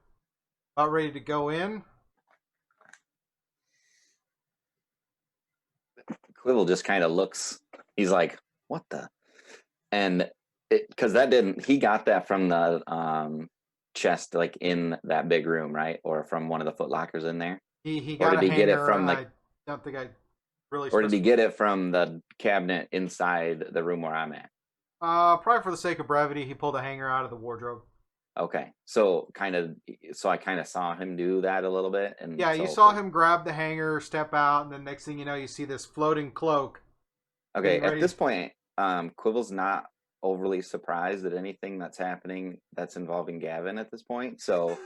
about ready to go in. Quibble just kind of looks. He's like, "What the?" And because that didn't. He got that from the chest, like in that big room, right? Or from one of the foot lockers in there. He Or got did a he get it hanger. from the? I don't think I really. Or did he get it from the cabinet inside the room where I'm at? Probably for the sake of brevity, he pulled a hanger out of the wardrobe. Okay, so I kind of saw him do that a little bit, and Yeah, you so saw him grab the hanger, step out, and then next thing you know, you see this floating cloak. Okay, getting at ready. this point, Quibble's not overly surprised at anything that's happening that's involving Gavin at this point. So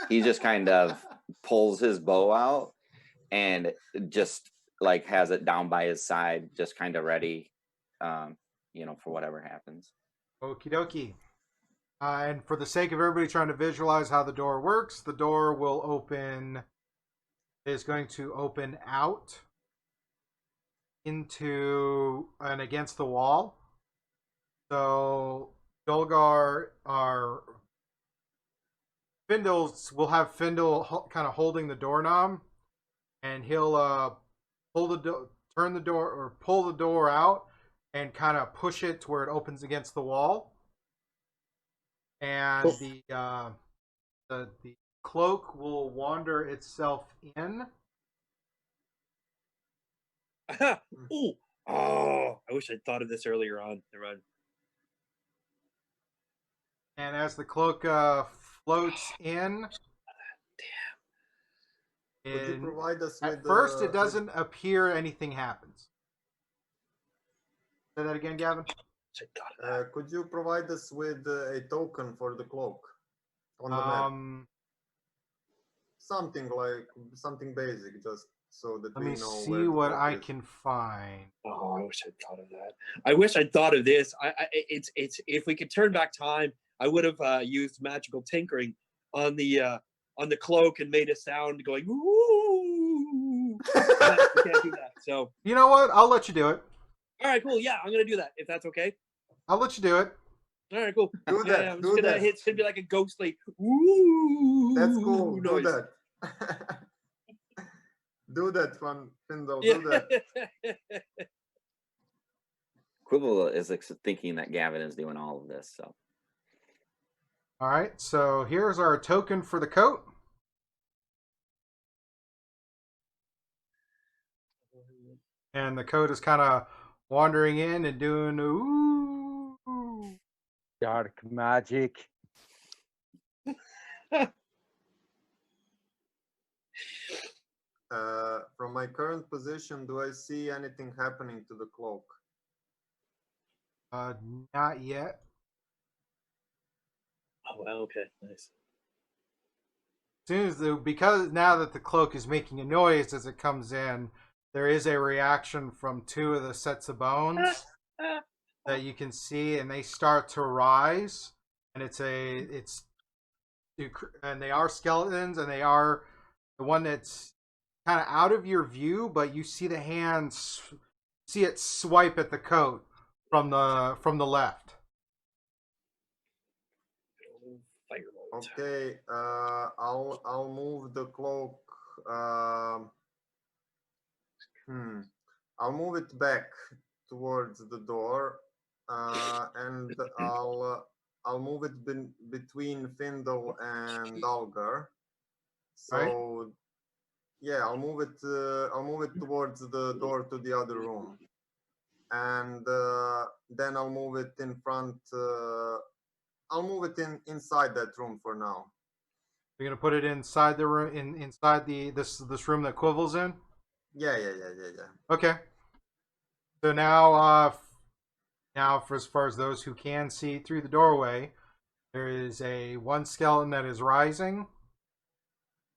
he just kind of pulls his bow out and just like has it down by his side, just kind of ready, for whatever happens. Okie dokie. And for the sake of everybody trying to visualize how the door works, the door will open, is going to open out into and against the wall. So Dolgar, will have Findle kind of holding the doorknob, and he'll turn the door or pull the door out and kind of push it to where it opens against the wall. And Cool. the cloak will wander itself in. Ooh. Oh, I wish I'd thought of this earlier on. Never mind. And as the cloak floats in, Could you provide us at with first it doesn't appear anything happens. Say that again, Gavin. Could you provide us with a token for the cloak on the map? Something basic, just so that Let we me know see where the what cloak I is. can find. Oh, I wish I'd thought of that. I wish I'd thought of this. It's if we could turn back time, I would have used magical tinkering on the cloak and made a sound going ooh. But we can't do that. So You know what? I'll let you do it. all right, cool. Yeah, I'm gonna do that if that's okay. I'll let you do it. All right, cool. Do Yeah, that. I'm Do just gonna that. hit. It's gonna be like a ghostly ooh. That's cool. Noise. Do that. Do that, Findle. Yeah. Do that. Quibble is thinking that Gavin is doing all of this. So All right, so here's our token for the coat. And the coat is kind of wandering in and doing ooh. Dark magic. From my current position, do I see anything happening to the cloak? Not yet. Oh, well, okay, nice. As soon as because now that the cloak is making a noise as it comes in, there is a reaction from two of the sets of bones that you can see, and they start to rise. And and they are skeletons, and they are the one that's kind of out of your view, but you see the hands, see it swipe at the coat from the left. Okay, I'll move the cloak. I'll move it back towards the door, and I'll move it between Findle and Algar. So Right. yeah, I'll move it towards the door to the other room, and then I'll move it in front. I'll move it inside that room for now. You're gonna put it inside the room, inside this room that Quibble's in. Yeah. Okay. So now for as far as those who can see through the doorway, there is one skeleton that is rising,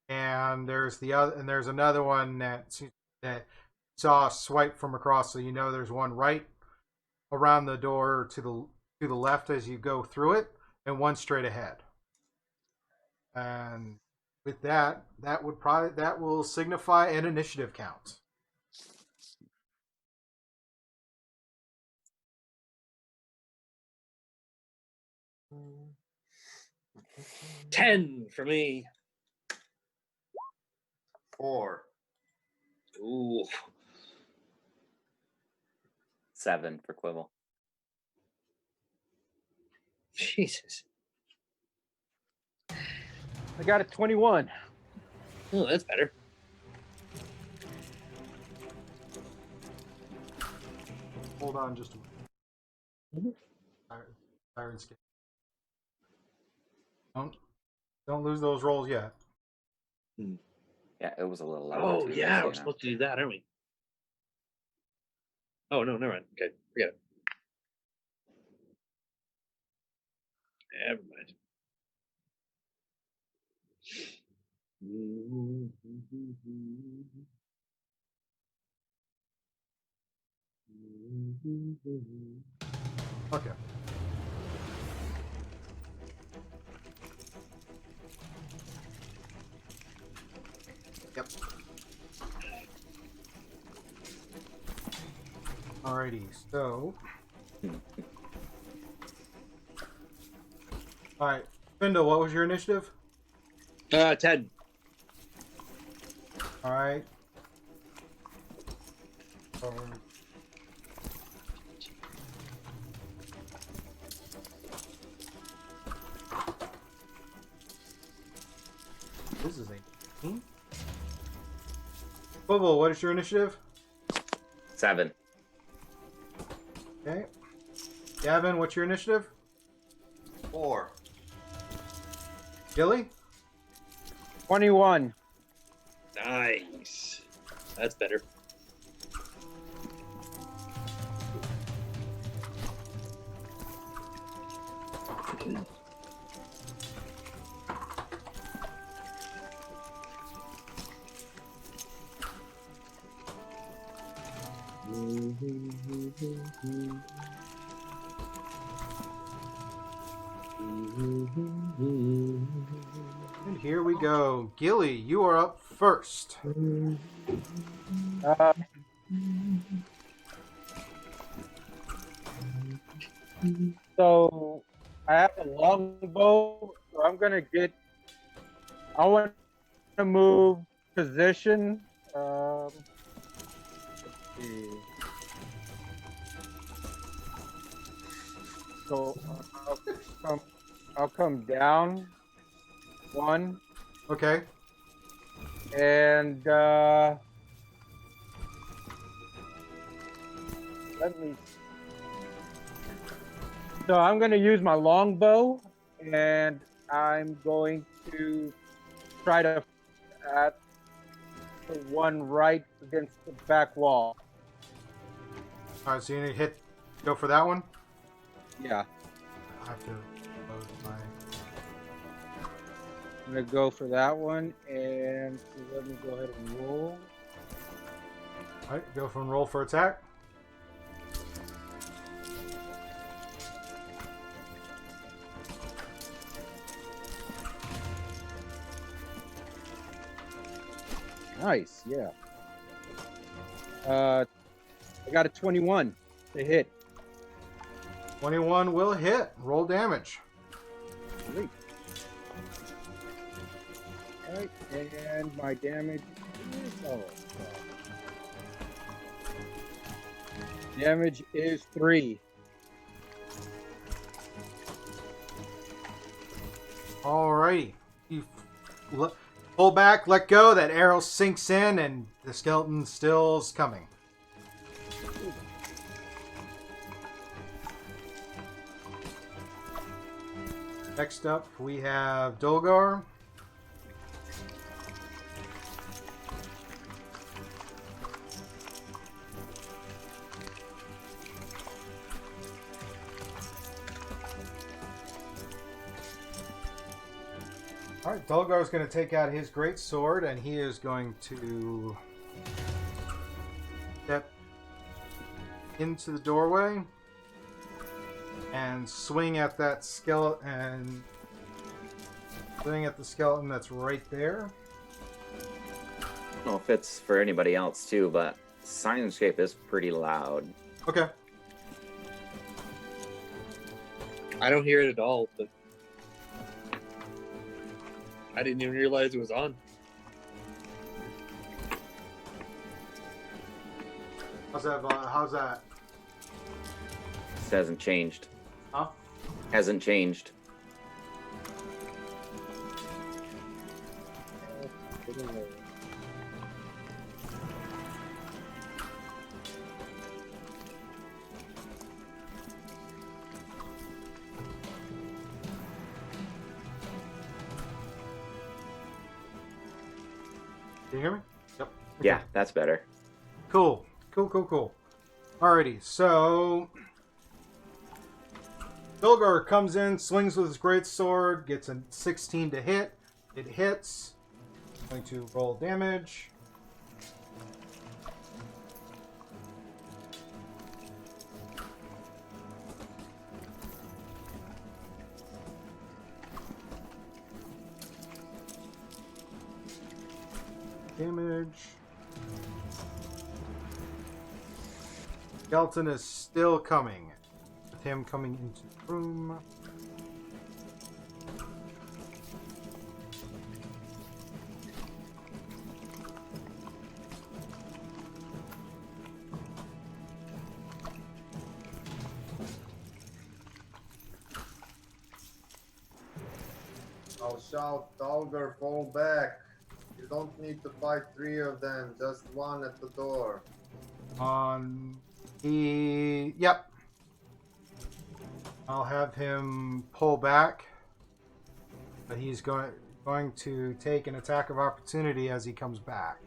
and there's another one that saw a swipe from across. So you know there's one right around the door to the left as you go through it, and one straight ahead. And with that will signify an initiative count. Mm. 10 for me. 4. Ooh. 7 for Quibble. Jesus. I got a 21. Oh, that's better. Hold on just a Mhm. minute. Syrinscape. Don't lose those rolls yet. Yeah, it was a little lower. Oh, too, yeah, just so we're you know. supposed to do that, aren't we? Oh, no, never mind. Okay, forget it. Never mind. Okay. Yep. Alrighty, so. Alright. Findo, what was your initiative? 10. Alright. This is 18. Bubble, what is your initiative? 7. Okay. Gavin, what's your initiative? 4. Gilly? 21. Nice. That's better. And here we go. Gilly, you are up first. Uh, so I have a longbow, so I'm gonna get. I want to move position. Let's see. So I'll come down 1 Okay. and let me. So I'm going to use my longbow, and I'm going to try to at the one right against the back wall. Alright, so you need to go for that one? Yeah, I have to load my. I'm going to go for that one, and let me go ahead and roll. Alright, go for and roll for attack. Nice, yeah. I got a 21 to hit. 21 will hit. Roll damage. Great. All right, and my damage is damage is 3. Alrighty. You pull back, let go, that arrow sinks in, and the skeleton still's coming. Next up, we have Dolgar. Alright, Dolgar is going to take out his great sword, and he is going to step into the doorway and swing at that skeleton, and swing at the skeleton that's right there. I don't know if it's for anybody else too, but Syrinscape is pretty loud. Okay. I don't hear it at all, but I didn't even realize it was on. How's that? How's that? It hasn't changed. Huh? Hasn't changed. Can you hear me? Yep. Yeah, that's better. Cool. Alrighty, so Bilgar comes in, swings with his great sword, gets a 16 to hit. It hits. Going to roll damage. Skeleton is still coming. With him coming into the room. I'll shout, Dolgar, fall back. You don't need to fight 3 of them, just one at the door. Yep. I'll have him pull back. But he's going to take an attack of opportunity as he comes back.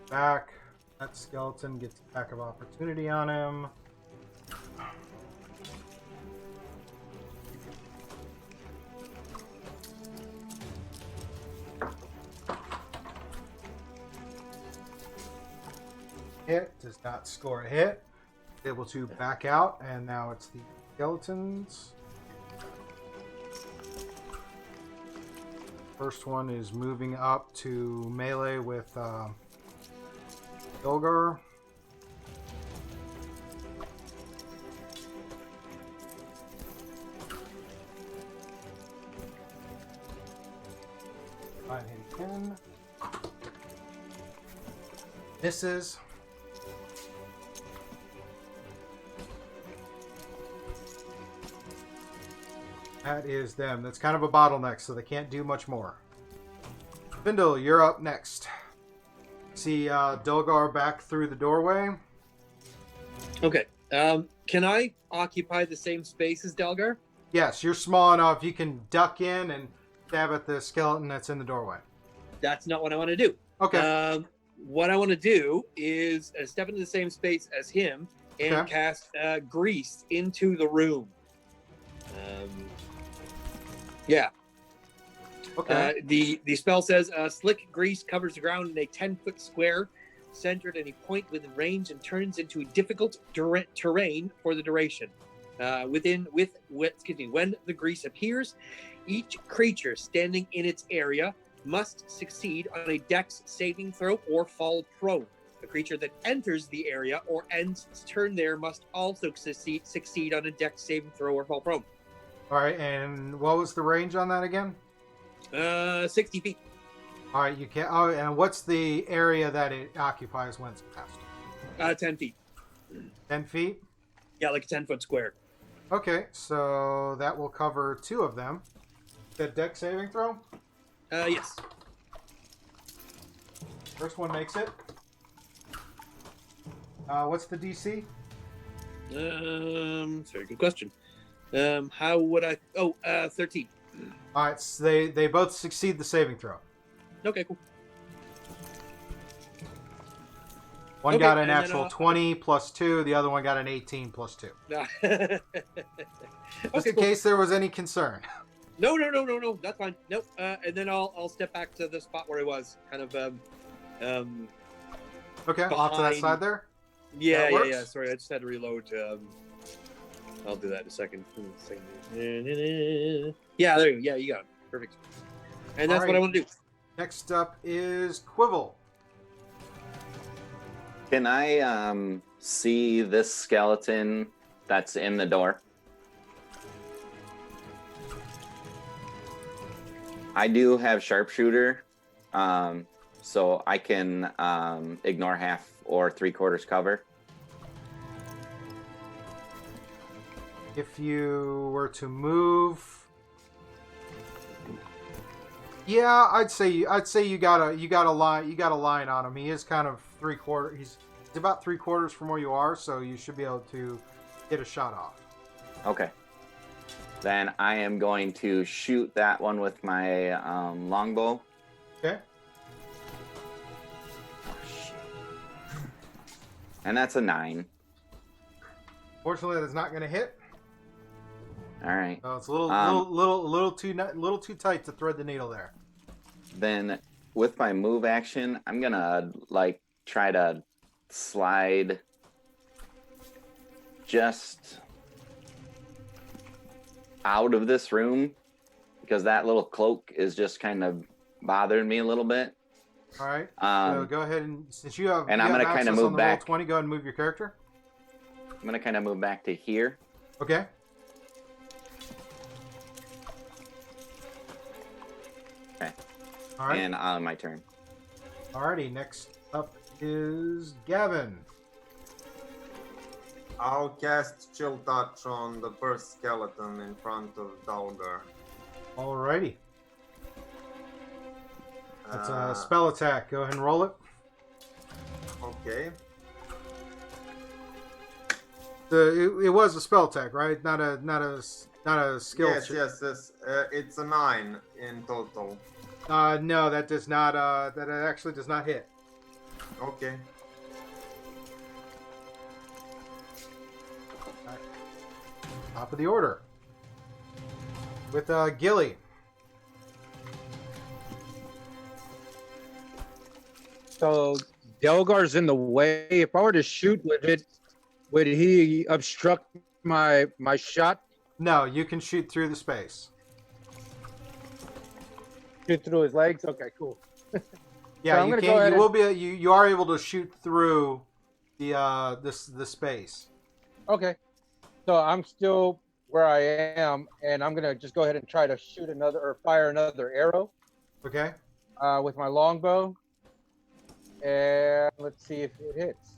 Back. That skeleton gets attack of opportunity on him. Hit, does not score a hit. Able to back out, and now it's the skeletons. First one is moving up to melee with Dolgar. Five hit 10. Misses. That is them. That's kind of a bottleneck, so they can't do much more. Vindel, you're up next. See Dolgar back through the doorway. Okay. Can I occupy the same space as Delgar? Yes, you're small enough. You can duck in and stab at the skeleton that's in the doorway. That's not what I want to do. Okay. What I want to do is step into the same space as him and Okay. cast grease into the room. Yeah. Okay. The spell says slick grease covers the ground in a 10-foot square, centered at a point within range, and turns into difficult terrain for the duration. When the grease appears, each creature standing in its area must succeed on a dex saving throw or fall prone. A creature that enters the area or ends its turn there must also succeed on a dex saving throw or fall prone. All right, and what was the range on that again? 60 feet. All right, you can. Oh, and what's the area that it occupies when it's cast? 10 feet. 10 feet. Yeah, like a 10-foot square. Okay, so that will cover 2 of them. The deck saving throw. Yes. First one makes it. What's the DC? It's a very good question. How would I? 13. All right, so they both succeed the saving throw. Okay, cool. One Okay, got an and then, actual 20 plus 2. The other one got an 18 plus 2. Okay, Just in cool. case there was any concern. No. That's fine. Nope. And then I'll step back to the spot where I was, kind of. Okay, off to that Behind- side there. Yeah. That works? Sorry, I just had to reload. I'll do that in a second. Yeah, there you go. Yeah, you got it. Perfect. And that's what I want to do. Next up is Quibble. Can I see this skeleton that's in the door? I do have sharpshooter, so I can ignore half or 3/4 cover. If you were to move, yeah, I'd say you got a line on him. He is kind of 3/4. He's about 3/4 from where you are, so you should be able to get a shot off. Okay. Then I am going to shoot that one with my longbow. Okay. And that's a 9. Fortunately, that's not going to hit. All right. It's a little too tight to thread the needle there. Then with my move action, I'm gonna like try to slide just out of this room because that little cloak is just kind of bothering me a little bit. All right. So go ahead and since you have and I'm gonna kind of move back. Roll 20. Go ahead and move your character. I'm gonna kind of move back to here. Okay. Okay. All right. And my turn. Alrighty. Next up is Gavin. I'll cast Chill Touch on the first skeleton in front of Dalgar. Alrighty. That's a spell attack. Go ahead and roll it. Okay. It was a spell attack, right? Not a skill. Yes. It's a 9 in total. No, that does not. That actually does not hit. Okay. Top of the order. With Gilly. So Delgar's in the way. If I were to shoot with it, would he obstruct my shot? No, you can shoot through the space. Shoot through his legs? Okay, cool. Yeah, So I'm you gonna can. go ahead You will be. You are able to shoot through the space. Okay. So I'm still where I am, and I'm gonna just go ahead and try to shoot another or fire another arrow Okay. with my longbow, and let's see if it hits.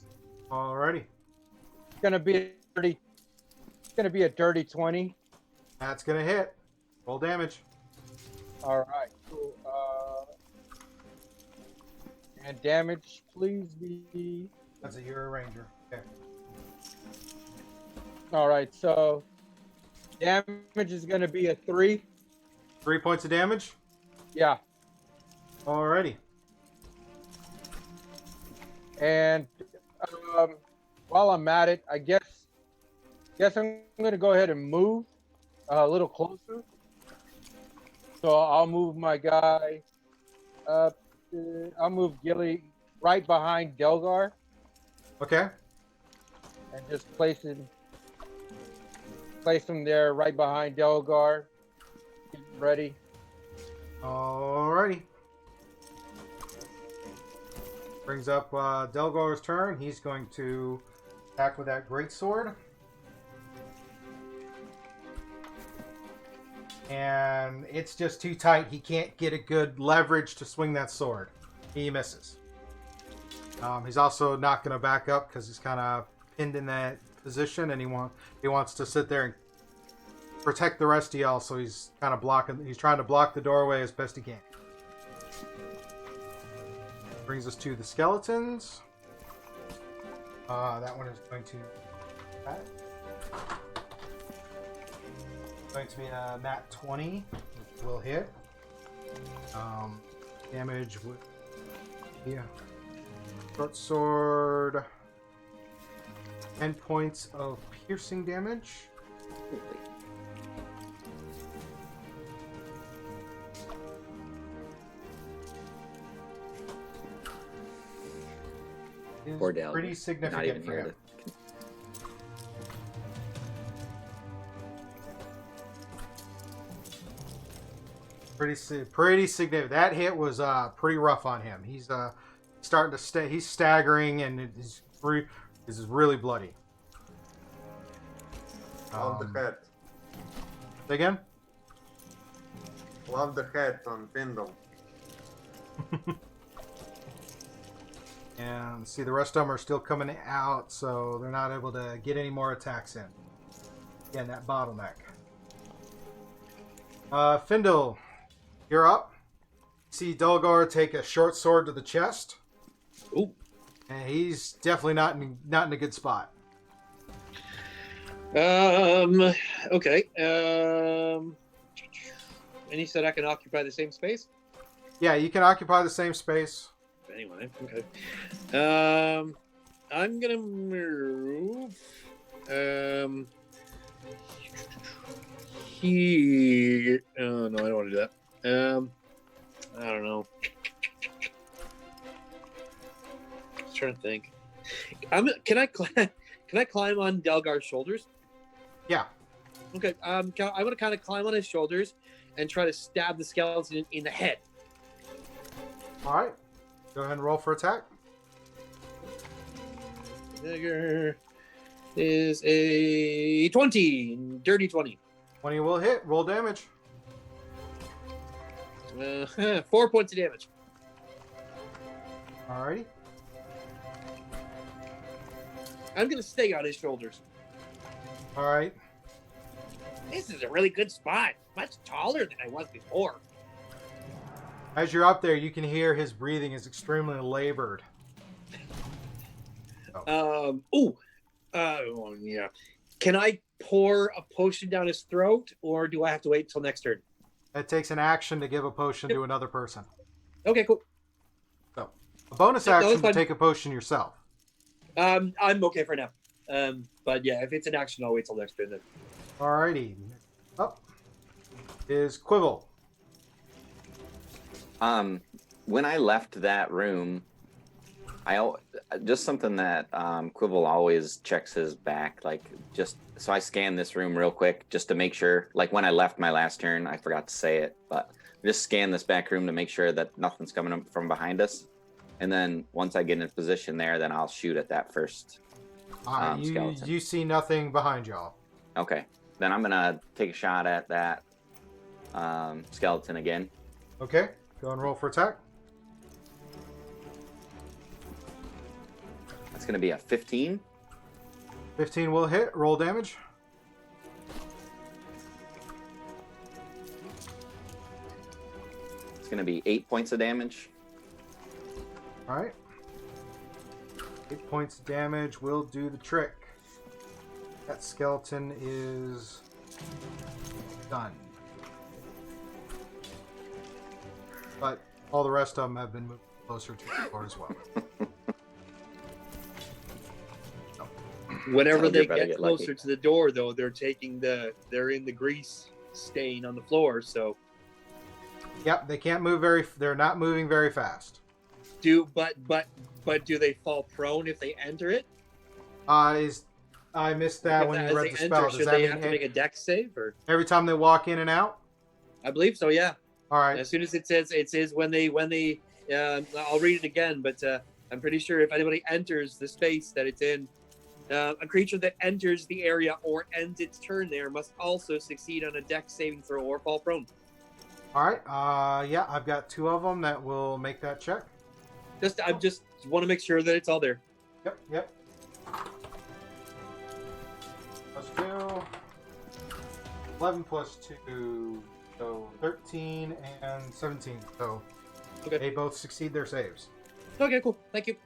Alrighty. It's gonna be a dirty. It's gonna be a dirty 20. That's gonna hit. Roll damage. All right. Cool. And damage, please be. That's a you're a ranger. Okay. All right. So damage is gonna be a 3. 3 points of damage. Yeah. Alrighty. And while I'm at it, I guess I'm gonna go ahead and move a little closer. So I'll move my guy up. I'll move Gilly right behind Delgar Okay. and just place him there right behind Delgar. Get ready. Alrighty. Brings up Delgar's turn. He's going to attack with that greatsword. And it's just too tight. He can't get a good leverage to swing that sword. He misses. He's also not going to back up because he's kind of pinned in that position, and he wants to sit there and protect the rest of y'all. So he's kind of blocking. He's trying to block the doorway as best he can. Brings us to the skeletons. That one is going to. Going to be a nat 20, which will hit. Damage with short sword. 10 points of piercing damage. Poor Is Dale. pretty Not significant even for here him. Pretty significant. That hit was pretty rough on him. He's starting to he's staggering, and this is really bloody. Love the head. Say again? Love the head on Pindle. And see, the rest of them are still coming out, so they're not able to get any more attacks in. Again, that bottleneck. Findle, you're up. See Dulgar take a short sword to the chest. Ooh. And he's definitely not in a good spot. Okay. And you said I can occupy the same space? Yeah, you can occupy the same space. Anyway, okay. I'm gonna move. Here. Oh no, I don't want to do that. I don't know. Just trying to think. Can I climb on Delgar's shoulders? Yeah. Okay. I'm gonna kind of climb on his shoulders and try to stab the skeleton in the head. All right. Go ahead and roll for attack. Dagger is a 20, dirty 20. 20 will hit. Roll damage. 4 points of damage. Alrighty. I'm gonna stay on his shoulders. Alright. This is a really good spot. Much taller than I was before. As you're up there, you can hear his breathing is extremely labored. Yeah. Can I pour a potion down his throat, or do I have to wait till next turn? It takes an action to give a potion to another person. Okay, cool. So, a bonus Yeah, that was action to fine. take a potion yourself. I'm okay for now. But yeah, if it's an action, I'll wait till next turn then. Alrighty. Up is Quibble. When I left that room, just something that Quibble always checks his back, like just so I scan this room real quick just to make sure. Like when I left my last turn, I forgot to say it, but just scan this back room to make sure that nothing's coming up from behind us. And then once I get in position there, then I'll shoot at that first skeleton. You see nothing behind y'all. Okay, then I'm gonna take a shot at that skeleton again. Okay, go and roll for attack. That's gonna be a 15. 15 will hit. Roll damage. It's gonna be 8 points of damage. Alright. 8 points of damage will do the trick. That skeleton is done. But all the rest of them have been moved closer to the floor as well. Whenever Sounds they like you're about to get get closer lucky. to the door, though, they're in the grease stain on the floor. So Yep, they can't move they're not moving very fast. but do they fall prone if they enter it? I missed that when As you they read the enter, spell. Does should that they mean have to make a dex save, or every time they walk in and out? I believe so. Yeah. Alright. As soon as it says when they I'll read it again, but I'm pretty sure if anybody enters the space that it's in, a creature that enters the area or ends its turn there must also succeed on a dex saving throw or fall prone. Alright, yeah, I've got 2 of them that will make that check. I just want to make sure that it's all there. Yep. Plus 2. 11 plus 2. So 13 and 17. So Okay. they both succeed their saves. Okay, cool. Thank you.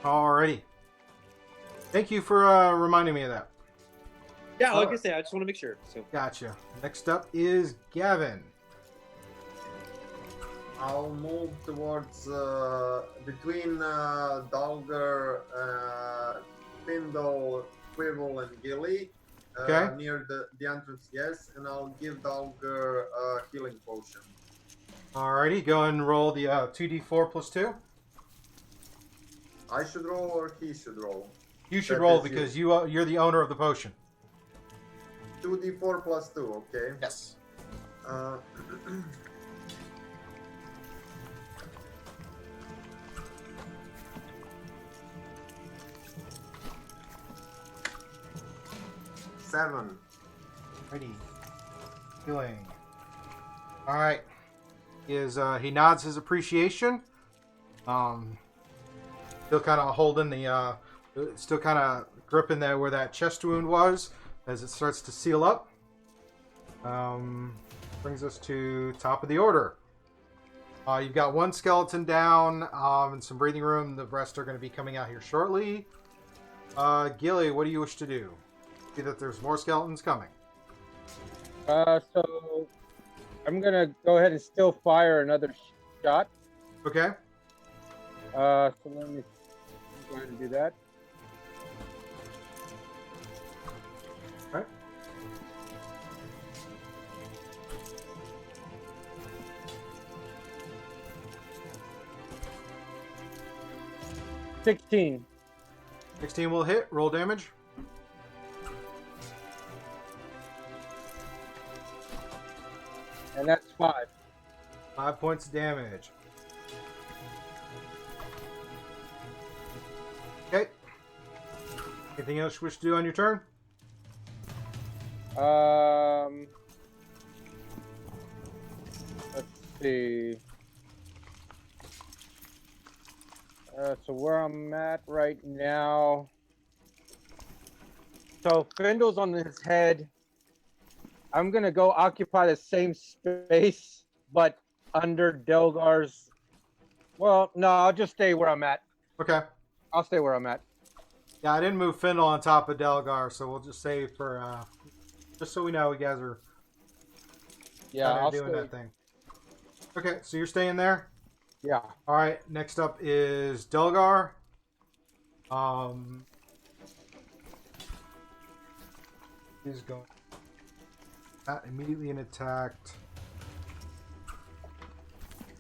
Alrighty. Thank you for reminding me of that. Yeah, like I Alright. say, I just want to make sure. So Gotcha. Next up is Gavin. I'll move towards between Dalgar, Findle, Quibble, and Gilly. Okay. Near the entrance, yes, and I'll give Dalgar a healing potion. Alrighty, go and roll the 2d4 plus 2. I should roll or he should roll? You should That roll is because you're the owner of the potion. 2d4 plus 2, okay? Yes. Uh, seven. Ready. Healing. Alright. He nods his appreciation. still kind of holding the, still kind of gripping there where that chest wound was as it starts to seal up. Brings us to top of the order. You've got one skeleton down and some breathing room. The rest are going to be coming out here shortly. Gilly, what do you wish to do? See that there's more skeletons coming. So I'm gonna go ahead and still fire another shot. Okay. So let me go ahead and do that. Okay. $16. 16 will hit. Roll damage. And that's 5. 5 points of damage. Okay. Anything else you wish to do on your turn? Let's see. So where I'm at right now. So Findle's on his head. I'm gonna go occupy the same space, but under Delgar's. Well, no, I'll just stay where I'm at. Okay. I'll stay where I'm at. Yeah, I didn't move Findle on top of Delgar, so we'll just say for just so we know you guys are Yeah, doing I'll that thing. Okay, so you're staying there? Yeah. All right, next up is Delgar. He's going not immediately an attacked.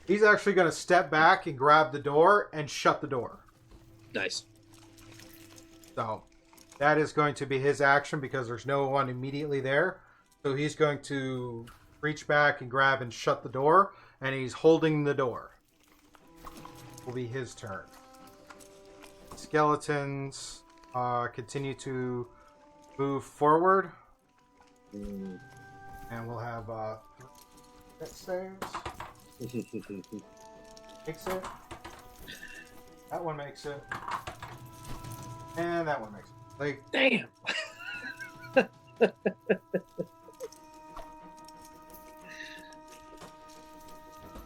He's actually going to step back and grab the door and shut the door. Nice. So that is going to be his action because there's no one immediately there. So he's going to reach back and grab and shut the door, and he's holding the door. Will be his turn. Skeletons continue to move forward. And we'll have that saves. Makes it. That one makes it. And that one makes it. Like, Damn.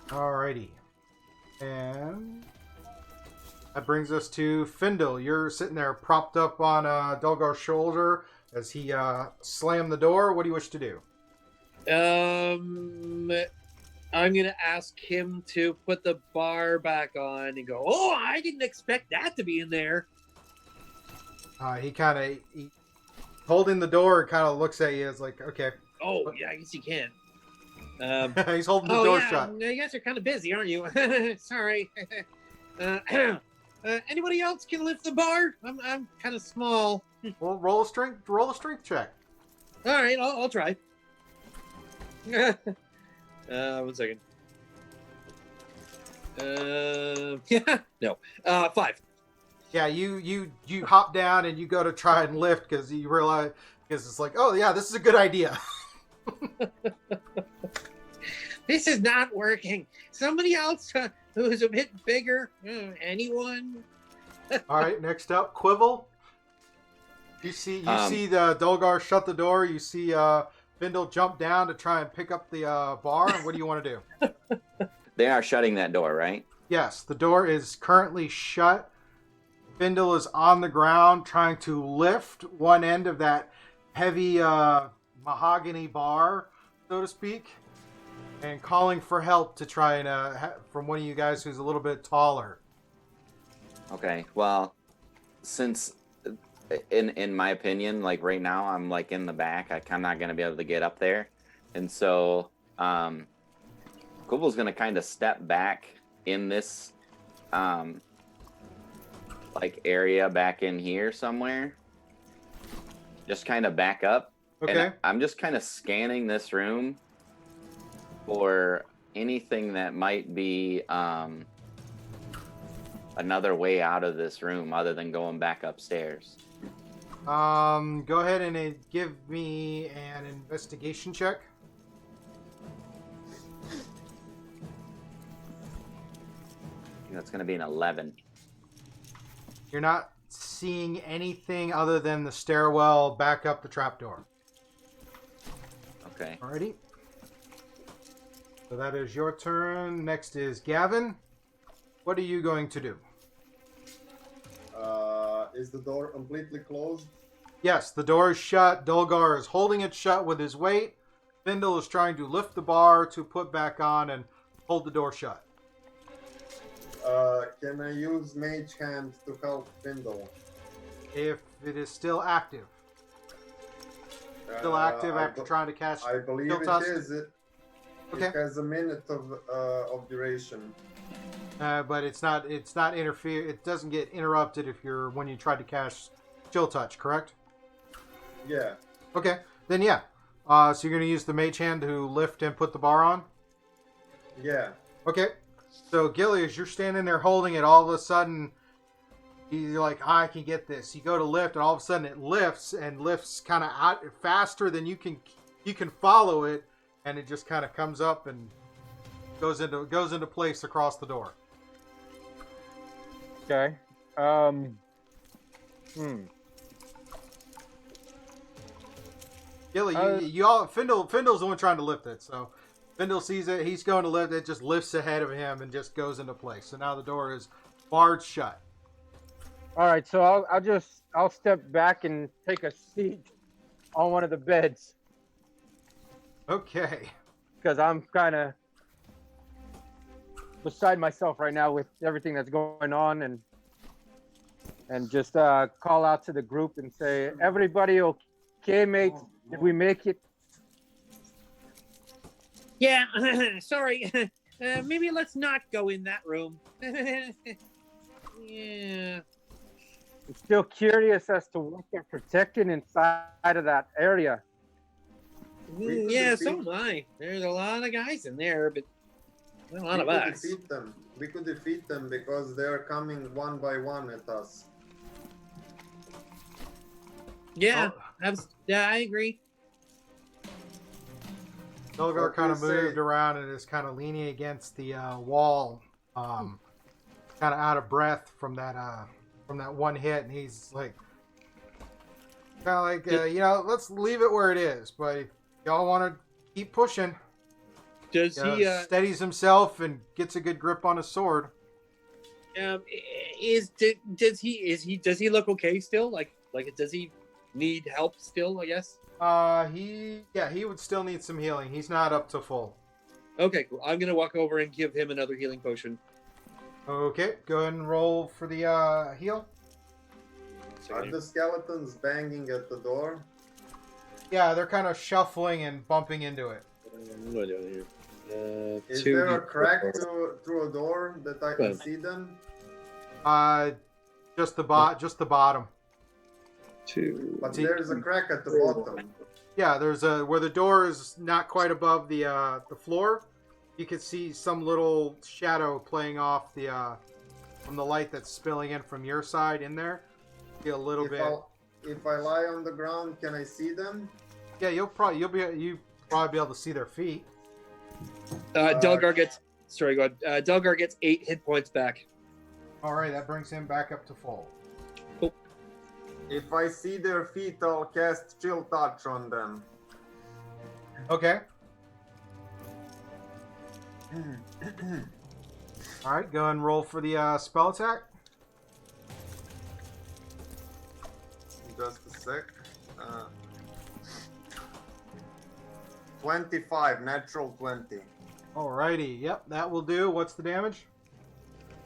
alrighty. And that brings us to Findle. You're sitting there propped up on Delgar's shoulder as he slammed the door. What do you wish to do? I'm gonna ask him to put the bar back on and go, oh, I didn't expect that to be in there. He kind of holding the door and kind of looks at you as like, okay. Oh, yeah, I guess you can. He's holding the door yeah, shut. you guys are kind of busy, aren't you? Sorry. Anybody else can lift the bar? I'm kind of small. Well, roll a strength check. All right, I'll try. 1 second. Yeah, no. 5. Yeah, you hop down and you go to try and lift because you realize because it's like, oh yeah, this is a good idea. This is not working. Somebody else who's a bit bigger. Anyone? All right, next up, Quibble. You see the Dolgar shut the door. You see Findle jump down to try and pick up the bar. And what do you want to do? They are shutting that door, right? Yes, the door is currently shut. Findle is on the ground trying to lift one end of that heavy mahogany bar, so to speak, and calling for help to try and from one of you guys who's a little bit taller. Okay. Well, since in my opinion, like right now, I'm like in the back. I'm not gonna be able to get up there, and so Kubbel's gonna kind of step back in this like area back in here somewhere. Just kind of back up. Okay. And I'm just kind of scanning this room for anything that might be another way out of this room other than going back upstairs. Go ahead and give me an investigation check. That's going to be an 11. You're not seeing anything other than the stairwell back up the trapdoor. Okay. Alrighty. So that is your turn. Next is Gavin. What are you going to do? Is the door completely closed? Yes, the door is shut. Dulgar is holding it shut with his weight. Findle is trying to lift the bar to put back on and hold the door shut. Can I use Mage Hand to help Findle? If it is still active. Still active after trying to cast I believe Chill it Tusk? is. It has a minute of duration. But it's not interfere. It doesn't get interrupted when you try to cast Chill Touch, correct? Yeah. Okay, then yeah. So you're going to use the Mage Hand to lift and put the bar on? Yeah. Okay. So Gilly, as you're standing there holding it, all of a sudden you're like, I can get this. You go to lift, and all of a sudden it lifts kind of out faster than you can follow it, and it just kind of comes up and goes into place across the door. Okay. Gilly, you all Findle's the one trying to lift it, so Findle sees it, he's going to lift it, just lifts ahead of him and just goes into place. So now the door is barred shut. All right, so I'll step back and take a seat on one of the beds Okay. because I'm kind of beside myself right now with everything that's going on, and just call out to the group and say, everybody okay, mates? Did we make it? Yeah, sorry. Maybe let's not go in that room. Yeah. I'm still curious as to what they're protecting inside of that area. Yeah, so am I. There's a lot of guys in there, but not a lot of us. We could defeat them because they are coming one by one at us. Yeah, Oh. I agree. Dulgar What kind do of you say? moved around and is kind of leaning against the wall, kind of out of breath from that one hit, and he's like, kind of like, let's leave it where it is. But if y'all want to keep pushing, Does he? steadies himself and gets a good grip on his sword. Does he look okay still? Like does he need help still? I guess. He would still need some healing. He's not up to full. Okay, cool. I'm gonna walk over and give him another healing potion. Okay, go ahead and roll for the heal. Are the skeletons banging at the door? Yeah, they're kind of shuffling and bumping into it. What do I do here? Is there a crack through a door that I can see them? Just the bottom. But there's a crack at the bottom. Yeah, there's where the door is not quite above the floor. You can see some little shadow playing off from the light that's spilling in from your side in there. See a little bit. If I lie on the ground, can I see them? Yeah, you'll probably be able to see their feet. Delgar gets. Sorry, go ahead. Delgar gets 8 hit points back. All right, that brings him back up to full. If I see their feet, I'll cast Chill Touch on them. Okay. All right, go and roll for the spell attack. Just a sec. 25, natural 20. Alrighty, yep, that will do. What's the damage?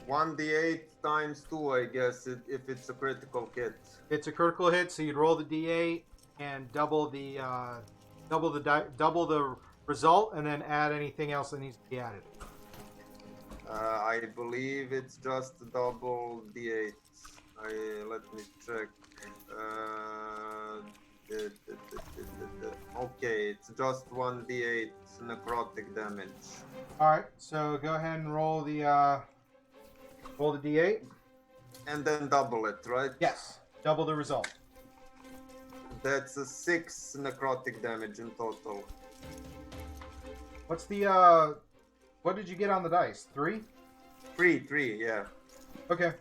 1d8 times 2, I guess, if it's a critical hit. It's a critical hit, so you'd roll the d8 and double the result, and then add anything else that needs to be added. I believe it's just double d8. Let me check. Okay, it's just 1d8 necrotic damage. All right, so go ahead and roll the d8. And then double it, right? Yes, double the result. That's a 6 necrotic damage in total. What's the what did you get on the dice? 3? 3, yeah. Okay.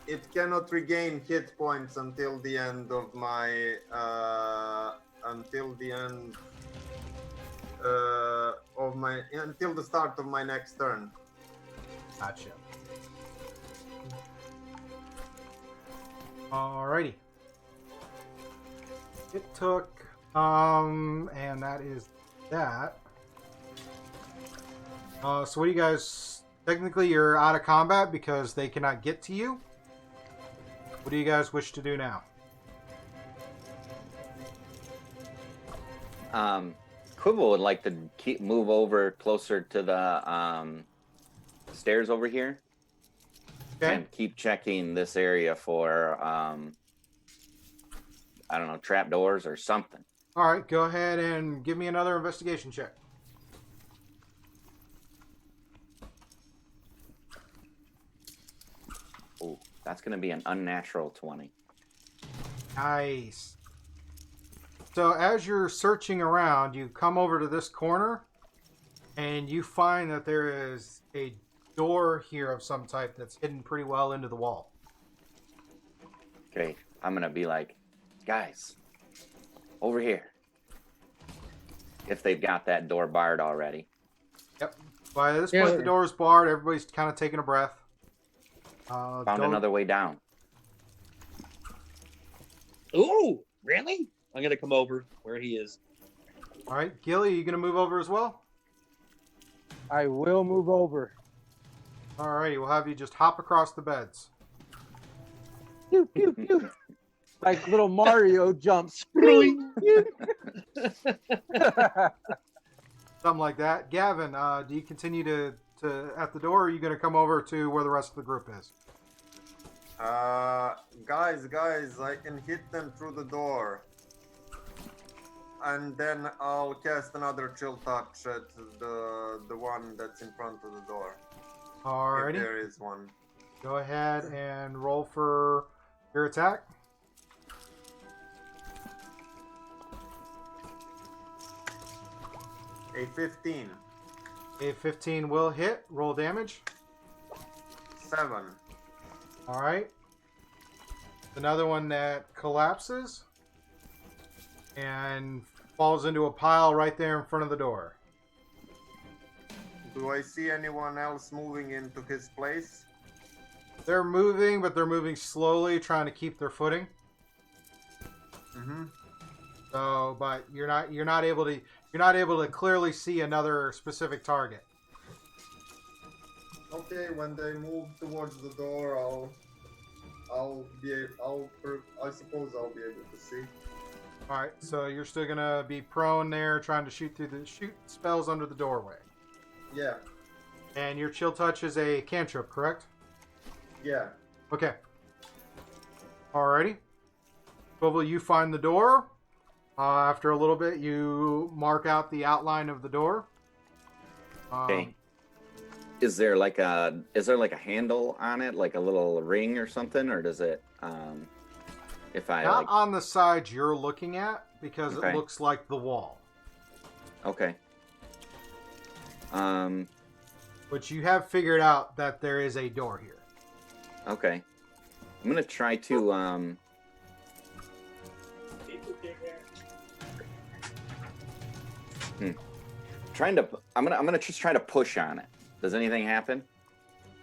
it cannot regain hit points until the end of my until the start of my next turn. Gotcha. Alrighty. It took, and that is that. So what do you guys, technically you're out of combat because they cannot get to you. What do you guys wish to do now? Quibble would like to move over closer to the stairs over here. Okay. And keep checking this area for, I don't know, trapdoors or something. Alright, go ahead and give me another investigation check. Ooh, that's going to be an unnatural 20. Nice. So as you're searching around, you come over to this corner, and you find that there is a door here of some type that's hidden pretty well into the wall. Okay, I'm going to be like, guys, over here. If they've got that door barred already. Yep. By this point, the door is barred. Everybody's kind of taking a breath. Found another way down. Ooh, really? I'm gonna come over where he is. All right, Gilly, you gonna move over as well? I will move over. All righty, we'll have you just hop across the beds. Pew, pew, pew. Like little Mario jumps. Something like that. Gavin, do you continue to at the door, or are you gonna come over to where the rest of the group is? Guys, I can hit them through the door. And then I'll cast another chill touch at the one that's in front of the door. Alrighty. If there is one. Go ahead and roll for your attack. A 15. A 15 will hit. Roll damage. 7. Alright. Another one that collapses and falls into a pile right there in front of the door. Do I see anyone else moving into his place? They're moving, but they're moving slowly, trying to keep their footing. Mm-hmm. So, but you're not able to clearly see another specific target. Okay, when they move towards the door, I suppose I'll be able to see. All right, so you're still gonna be prone there, trying to shoot spells under the doorway. Yeah. And your chill touch is a cantrip, correct? Yeah. Okay. Alrighty. Swivel, you find the door. After a little bit, you mark out the outline of the door. Okay. Is there like a handle on it, like a little ring or something, or does it? If I not on the side you're looking at, because Okay. it looks like the wall. Okay. But you have figured out that there is a door here. Okay. I'm gonna try to I'm gonna just try to push on it. Does anything happen?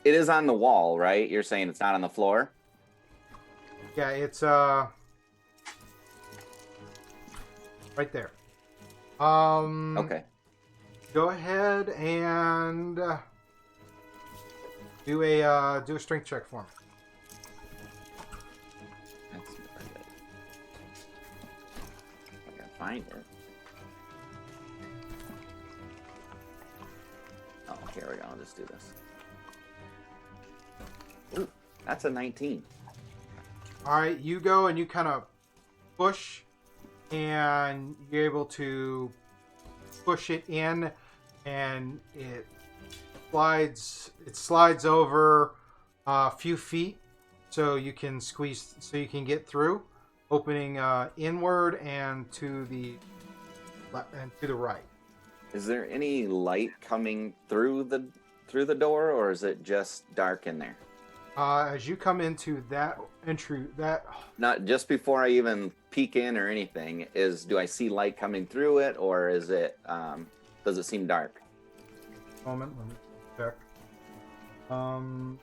It is on the wall, right? You're saying it's not on the floor? Yeah, it's right there. Okay. Go ahead and do a strength check for me. That's not good. I gotta find it. Oh, here we go. I'll just do this. Ooh, that's a 19. All right, you go and you kind of push, and you're able to push it in, and it slides over a few feet, so you can get through, opening inward and to the right. Is there any light coming through the door, or is it just dark in there? As you come into that entry, that Not just before I even peek in or anything. Do I see light coming through it, or is it? Does it seem dark? moment, let me check. Um,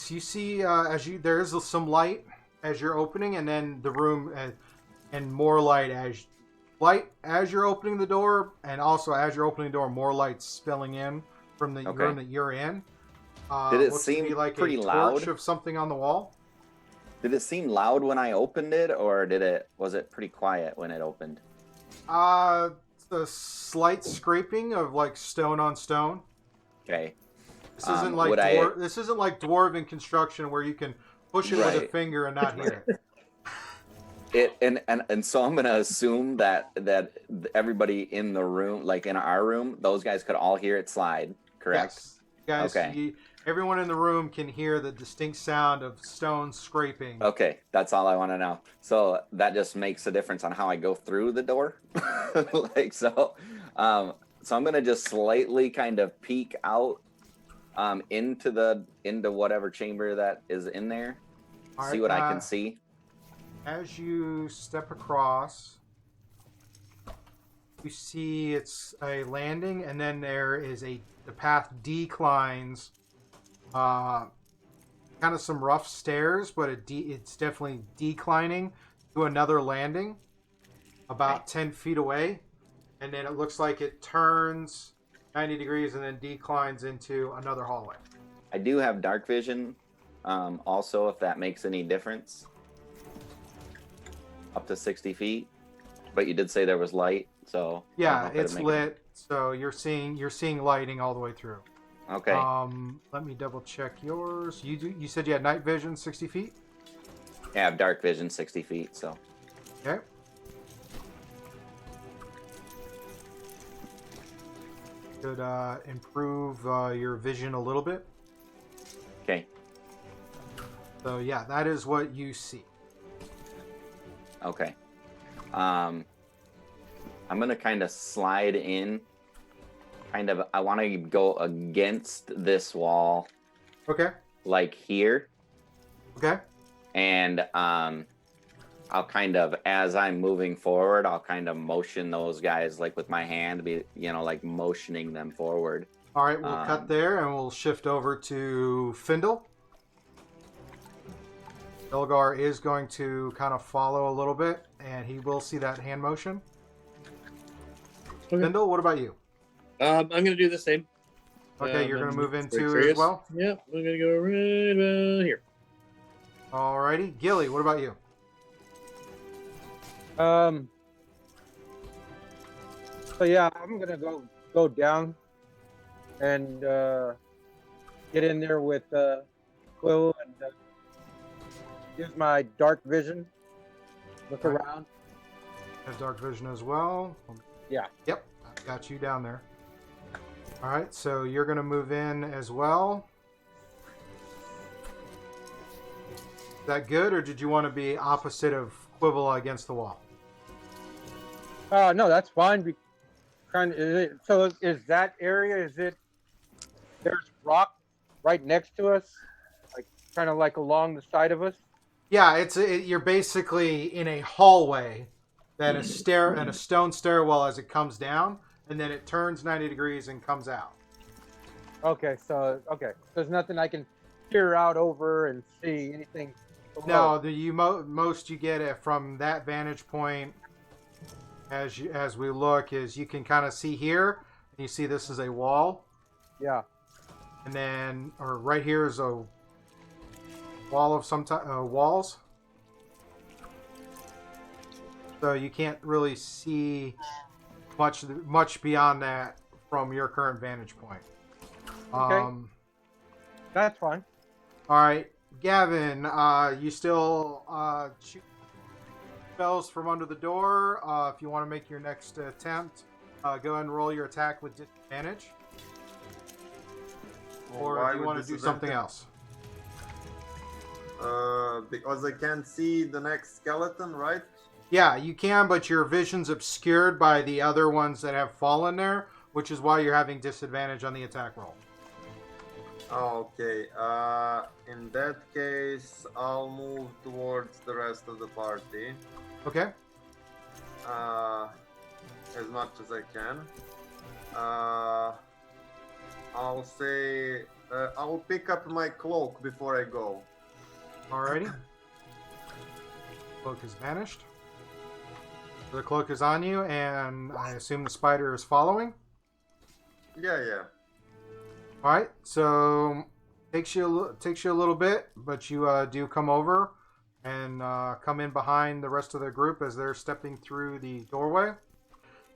you see, there is some light as you're opening, and then the room, and more light as you're opening the door, and also as you're opening the door, more light spilling in from the Okay. room that you're in. Did it looks to be seem like pretty a torch loud? of something on the wall? Did it seem loud when I opened it, or was it pretty quiet when it opened? It's a slight scraping of like stone on stone. Okay. This isn't this isn't like dwarven construction where you can push it with a Right. finger and not hear it. And so I'm gonna assume that everybody in the room, like in our room, those guys could all hear it slide, correct? Yes. Guys, Okay. everyone in the room can hear the distinct sound of stone scraping. Okay, that's all I want to know. So that just makes a difference on how I go through the door. So I'm gonna just slightly kind of peek out into whatever chamber that is in there. All See right, what I can see. As you step across, you see it's a landing, and then there is the path declines, kind of some rough stairs, but it's definitely declining to another landing about 10 feet away, and then it looks like it turns 90 degrees and then declines into another hallway. I do have dark vision, also, if that makes any difference. Up to 60 feet, but you did say there was light, so yeah, it's lit. So you're seeing lighting all the way through. Okay. Let me double check yours. You said you had night vision 60 feet. Yeah, I have dark vision 60 feet. So. Okay. Could improve your vision a little bit. Okay. So yeah, that is what you see. Okay. I'm gonna kind of slide in. I want to go against this wall, Okay. like here, Okay. and I'll kind of, as I'm moving forward, I'll kind of motion those guys like with my hand, like motioning them forward. All right, we'll cut there and we'll shift over to Findle. Elgar is going to kind of follow a little bit, and he will see that hand motion. Okay. Findle, what about you? I'm gonna do the same. Okay, you're going to I'm move very into curious. as well? Yep, I'm gonna go right about here. Alrighty. Gilly, what about you? So yeah, I'm gonna go down and get in there with Quill and use my dark vision. Look Right. around. Have dark vision as well. Yeah. Yep, I've got you down there. All right, so you're going to move in as well. Is that good, or did you want to be opposite of Quibble against the wall? No, that's fine. So is that area? There's rock right next to us, like kind of like along the side of us. Yeah, you're basically in a hallway, then a stone stairwell as it comes down, and then it turns 90 degrees and comes out. Okay, so there's nothing I can peer out over and see anything. Below. No, most you get it from that vantage point. As we look, is you can kind of see here, and you see this is a wall. Yeah. And then, or right here is a wall of some type, walls. So you can't really see much beyond that from your current vantage point. Okay. That's fine. All right, Gavin, you still shoot spells from under the door. If you want to make your next attempt, go ahead and roll your attack with disadvantage. Or Why do you with want to do something disadvantage? else? Because I can't see the next skeleton, right? Yeah, you can, but your vision's obscured by the other ones that have fallen there, which is why you're having disadvantage on the attack roll. Okay. In that case, I'll move towards the rest of the party. Okay? As much as I can. I'll say I'll pick up my cloak before I go. Alrighty. Cloak has vanished. The cloak is on you, and I assume the spider is following. Yeah. Alright, so takes you a little bit, but you do come over and come in behind the rest of the group as they're stepping through the doorway.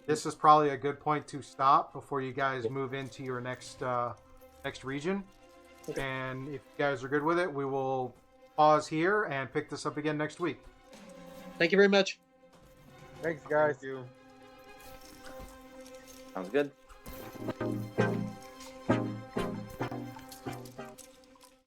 This is probably a good point to stop before you guys move into your next region. Okay. And if you guys are good with it, we will pause here and pick this up again next week. Thank you very much. Thanks, guys. Thank you. Sounds good.